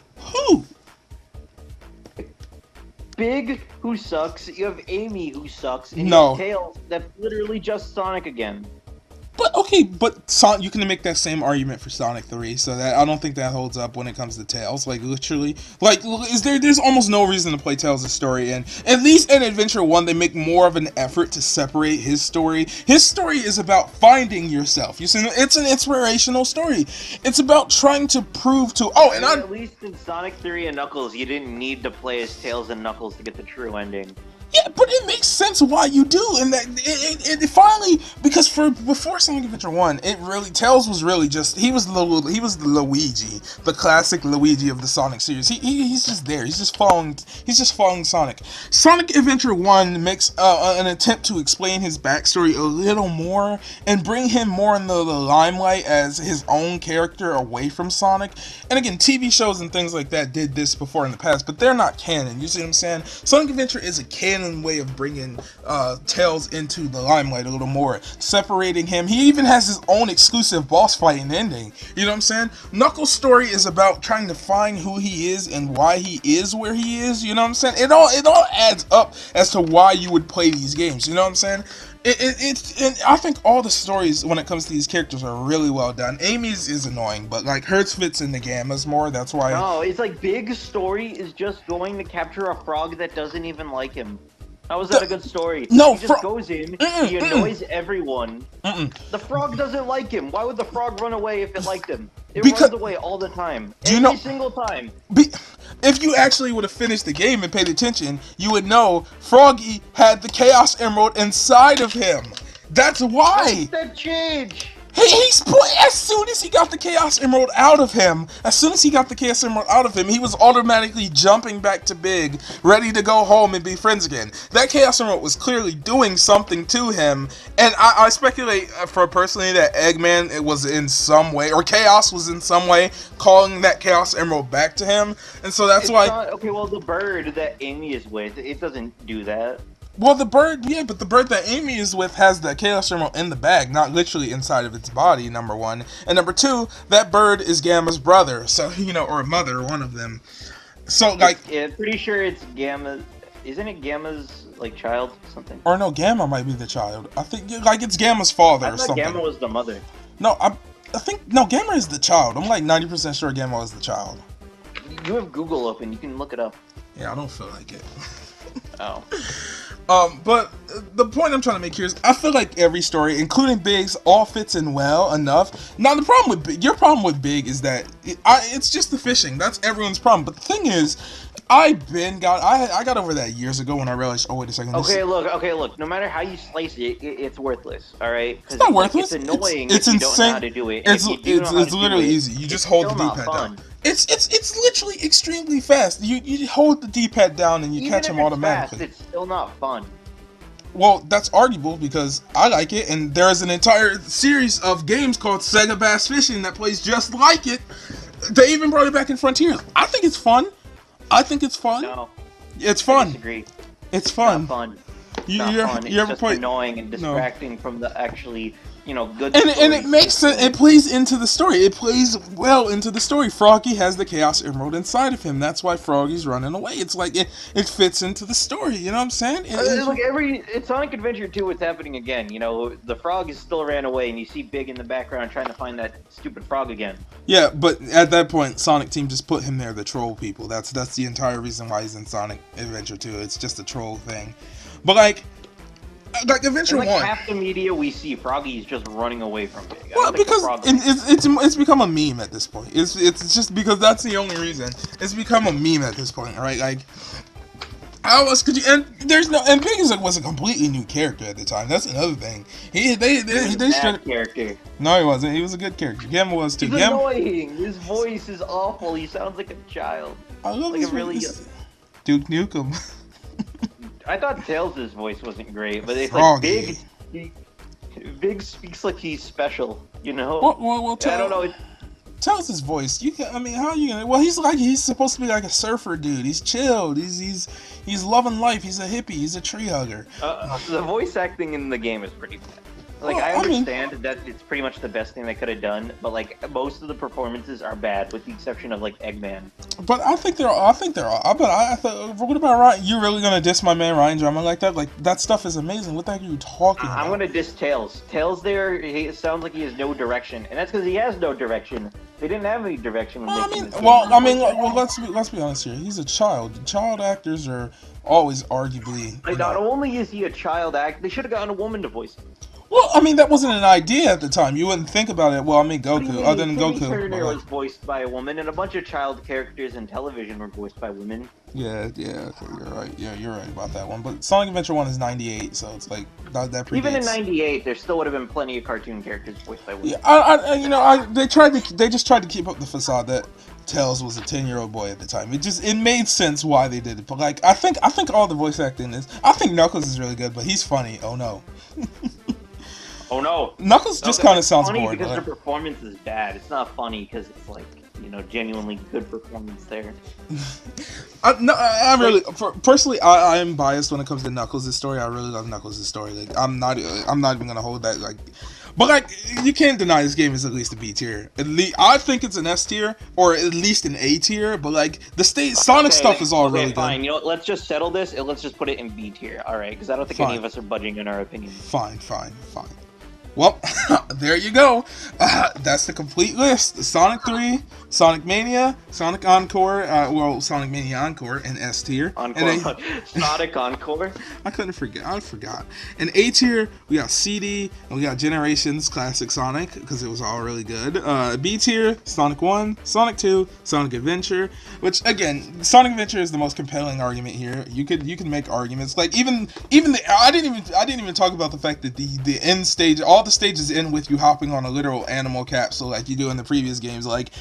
Big, who sucks. You have Amy, who sucks. And No. you have Tails, that's literally just Sonic again. But Okay, but you can make that same argument for Sonic 3, so that I don't think that holds up when it comes to Tails. Like literally, like there's almost no reason to play Tails' story, and at least in Adventure 1 they make more of an effort to separate his story. His story is about finding yourself. You see, it's an inspirational story. It's about trying to prove to I mean, at least in Sonic 3 and Knuckles, you didn't need to play as Tails and Knuckles to get the true ending. Yeah, but it makes sense why you do, and that it finally, because for before Sonic Adventure 1, it really Tails was really just he was the Luigi, the classic Luigi of the Sonic series. He's just there. He's just following Sonic. Sonic Adventure 1 makes an attempt to explain his backstory a little more and bring him more in the limelight as his own character away from Sonic. And again, TV shows and things like that did this before in the past, but they're not canon. You see what I'm saying? Sonic Adventure is a canon way of bringing Tails into the limelight a little more, separating him. He even has his own exclusive boss fight and ending. You know what I'm saying? Knuckles' story is about trying to find who he is and why he is where he is. You know what I'm saying? It all adds up as to why you would play these games. You know what I'm saying? And I think all the stories when it comes to these characters are really well done. Amy's is annoying, but like hers fits in the Gammas more. That's why. No, it's like Big's story is just going to capture a frog that doesn't even like him. How is that a good story? No, he just goes in, he annoys everyone. The frog doesn't like him. Why would the frog run away if it liked him? It runs away all the time. Every single time. If you actually would have finished the game and paid attention, you would know Froggy had the Chaos Emerald inside of him. That's why. That change. He's as soon as he got the Chaos Emerald out of him, he was automatically jumping back to Big, ready to go home and be friends again. That Chaos Emerald was clearly doing something to him, and I speculate for personally that Eggman it was in some way, or Chaos was in some way calling that Chaos Emerald back to him, and so that's why. Okay, well the bird that Amy is with, it doesn't do that. Well, the bird, yeah, but the bird that Amy is with has the Chaos Emerald in the bag, not literally inside of its body, number one. And number two, that bird is Gamma's brother, so, or mother, one of them. So, like... Yeah, pretty sure it's Gamma... Isn't it Gamma's, like, child or something? Or no, Gamma might be the child. I think, like, it's Gamma's father or something. Gamma was the mother. No, I think... No, Gamma is the child. I'm like 90% sure Gamma is the child. You have Google open, you can look it up. Yeah, I don't feel like it. Oh. But the point I'm trying to make here is I feel like every story, including Big's, all fits in well enough. Now, the problem with Big, your problem with Big is that it's just the fishing. That's everyone's problem. But the thing is, I got over that years ago when I realized, oh, wait a second. Okay, look. No matter how you slice it, it's worthless, alright? It's not worthless. It's annoying it's if you insane. don't know how to do it. It's literally easy. You just hold the D-pad down. It's literally extremely fast. You hold the D-pad down and you catch them automatically. Fast, it's still not fun. Well, that's arguable because I like it, and there's an entire series of games called Sega Bass Fishing that plays just like it. They even brought it back in Frontiers. I think it's fun. No. It's fun. I disagree. It's fun. Not fun. You It's ever just play... annoying and distracting from the actually, good and it makes sense. It plays into the story. It plays well into the story. Froggy has the Chaos Emerald inside of him. That's why Froggy's running away. It's like it fits into the story. You know what I'm saying? It's Sonic Adventure 2. It's happening again. The frog is still ran away, and you see Big in the background trying to find that stupid frog again. Yeah, but at that point, Sonic Team just put him there to troll people. That's the entire reason why he's in Sonic Adventure 2. It's just a troll thing. But like Adventure 1. Half the media we see, Froggy's just running away from Big. Well, because it's become a meme at this point. It's just because that's the only reason. It's become a meme at this point, right? Like, how else could you? And Big was a completely new character at the time. That's another thing. They character. No, he wasn't. He was a good character. Gamma was too. He's annoying. His voice is awful. He sounds like a child. I love his voice. Duke Nukem. I thought Tails' voice wasn't great, but it's Froggy. like Big speaks like he's special, Well, I don't know. Tails' voice. How are you gonna? Well, he's supposed to be like a surfer dude. He's chilled. He's loving life. He's a hippie. He's a tree hugger. The voice acting in the game is pretty bad. like Well, I I mean, understand that it's pretty much the best thing they could have done, but like most of the performances are bad, with the exception of like Eggman. but I think they're. I think they're. But I thought. What about Ryan? You really gonna diss my man Ryan Drama like that? Like that stuff is amazing. What the heck are you talking I'm about? gonna diss Tails. Tails there, he it sounds like he has no direction, and that's because he has no direction. They didn't have any direction when making this game. Well, His I mean, voice well, acting. let's be honest here. He's a child. Child actors are always arguably, Like not only is he a child act, they should have gotten a woman to voice him. Well, I mean, that wasn't an idea at the time. You wouldn't think about it. Well, I mean, What do you Goku, other mean? than Timmy Goku, but Turner like, was voiced by a woman, and a bunch of child characters in television were voiced by women. yeah, okay, you're right. Yeah, you're right about that one. But Sonic Adventure 1 is 98, so it's like, that Even in predates. '98, there still would have been plenty of cartoon characters voiced by Yeah, women. they just tried to keep up the facade that Tails was a 10-year-old boy at the time. It made sense why they did it. But like, I think all the voice acting is, I think Knuckles is really good, but he's funny. Oh no. Oh no! Knuckles No, just kind of it's sounds funny bored. because But their performance is bad. It's not funny because it's like genuinely good performance there. I'm Like really personally I am biased when it comes to Knuckles' story. I really love Knuckles' story. Like I'm not even gonna hold that like, but like you can't deny this game is at least a B tier. At least I think it's an S tier or at least an A tier. But like the state Sonic stuff is all okay, really good. fine. You know, what, let's just settle this and let's just put it in B tier. All right, because I don't think any Fine, of us are budging in our opinions. fine. Well, there you go. That's the complete list. Sonic 3, Sonic Mania, Sonic Encore, Sonic Mania Encore in S tier. And Encore, Sonic Encore. I couldn't forget. I forgot. In A tier, we got CD and we got Generations Classic Sonic because it was all really good. B tier, Sonic 1, Sonic 2, Sonic Adventure. Which again, Sonic Adventure is the most compelling argument here. You could make arguments like even I didn't even talk about the fact that the end stage, all the stages end with you hopping on a literal animal capsule like you do in the previous games. Like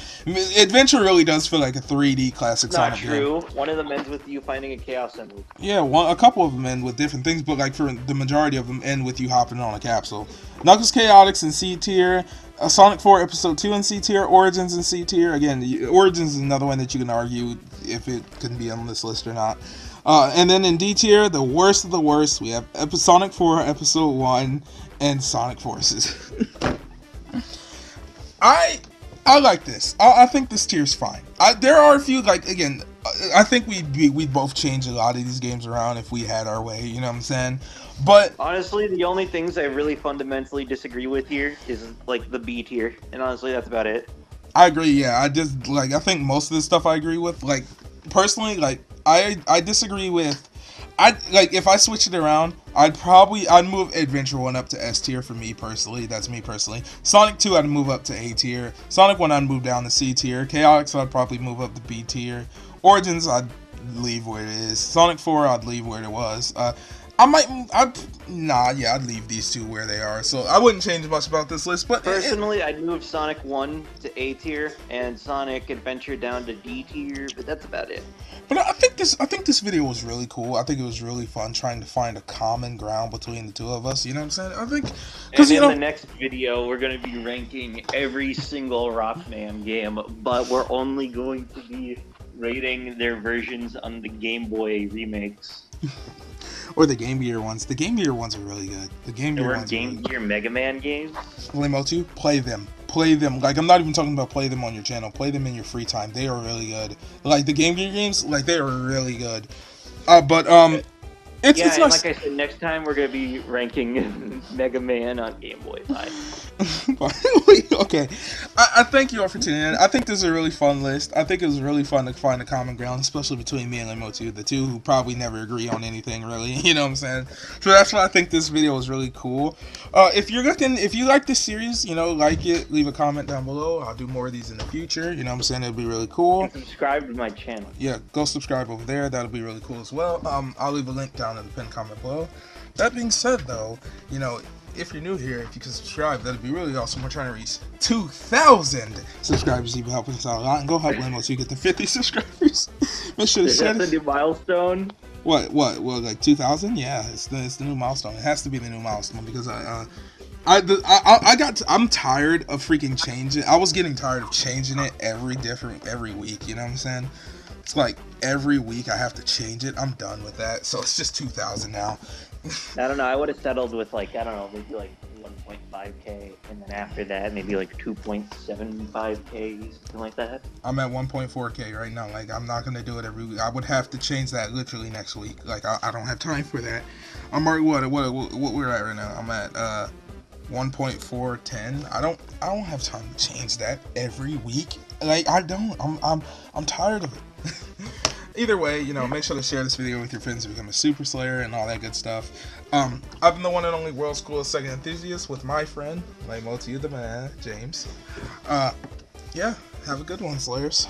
Adventure really does feel like a 3D classic Not Sonic game. true. One of them ends with you finding a Chaos Emerald. Yeah, a couple of them end with different things, but like for the majority of them end with you hopping on a capsule. Knuckles Chaotix in C tier, Sonic 4 Episode 2 in C tier, Origins in C tier. Again, Origins is another one that you can argue if it can be on this list or not. And then in D tier, the worst of the worst, we have Sonic 4 Episode 1 and Sonic Forces. I I like this. I think this tier's fine. There are a few, like, again, I think we'd both change a lot of these games around if we had our way, you know what I'm saying? But Honestly, the only things I really fundamentally disagree with here is like the B tier, and honestly, that's about it. I agree, yeah. I think most of the stuff I agree with. Like, personally, like, I disagree with, if I switch it around, I'd move Adventure 1 up to S tier for me personally. That's me personally. Sonic 2 I'd move up to A tier. Sonic 1 I'd move down to C tier. Chaotix I'd probably move up to B tier. Origins I'd leave where it is. Sonic 4 I'd leave where it was. I'd leave these two where they are. So I wouldn't change much about this list, but Personally, I'd move Sonic 1 to A tier and Sonic Adventure down to D tier, but that's about it. But I think this video was really cool. I think it was really fun trying to find a common ground between the two of us. You know what I'm saying? I think because And in the next video, we're going to be ranking every single Rockman game, but we're only going to be rating their versions on the Game Boy remakes. or the Game Gear ones. The Game Gear ones are really good. The Game There Gear were ones. Game Gear Mega Man games. Lamotou, play them. Play them. Like, I'm not even talking about play them on your channel. Play them in your free time. They are really good. Like the Game Gear games, like they are really good. But it's Yeah, it's and nice. like I said, next time we're going to be ranking Mega Man on Game Boy. Fine. Okay, I thank you all for tuning in. I think this is a really fun list. I think it was really fun to find a common ground, especially between me and Lamotou, the two who probably never agree on anything, really. You know what I'm saying? So that's why I think this video was really cool. If you like this series, like it, leave a comment down below. I'll do more of these in the future. You know what I'm saying? It'll be really cool. And subscribe to my channel. Yeah, go subscribe over there. That'll be really cool as well. I'll leave a link down in the pinned comment below. That being said, though, if you're new here, if you can subscribe, that'd be really awesome. We're trying to reach 2,000 subscribers. You've helped us out a lot, and go help Limo so you get to 50 subscribers. Make sure to share That's a new milestone. What? Well, like 2,000? Yeah, it's the new milestone. It has to be the new milestone because I'm tired of freaking changing. I was getting tired of changing it every week. You know what I'm saying? It's like every week I have to change it. I'm done with that. So it's just 2,000 now. I don't know. I would have settled with maybe like 1.5k, and then after that maybe like 2.75k, something like that. I'm at 1.4k right now. Like, I'm not gonna do it every week. I would have to change that literally next week. Like, I don't have time for that. I'm already what we're at right now. I'm at 1.410. I don't have time to change that every week. Like, I don't. I'm tired of it. Either way, make sure to share this video with your friends to become a super slayer and all that good stuff. I've been the one and only world's coolest second enthusiast with my friend Lamotou the man, James. Yeah, have a good one, Slayers.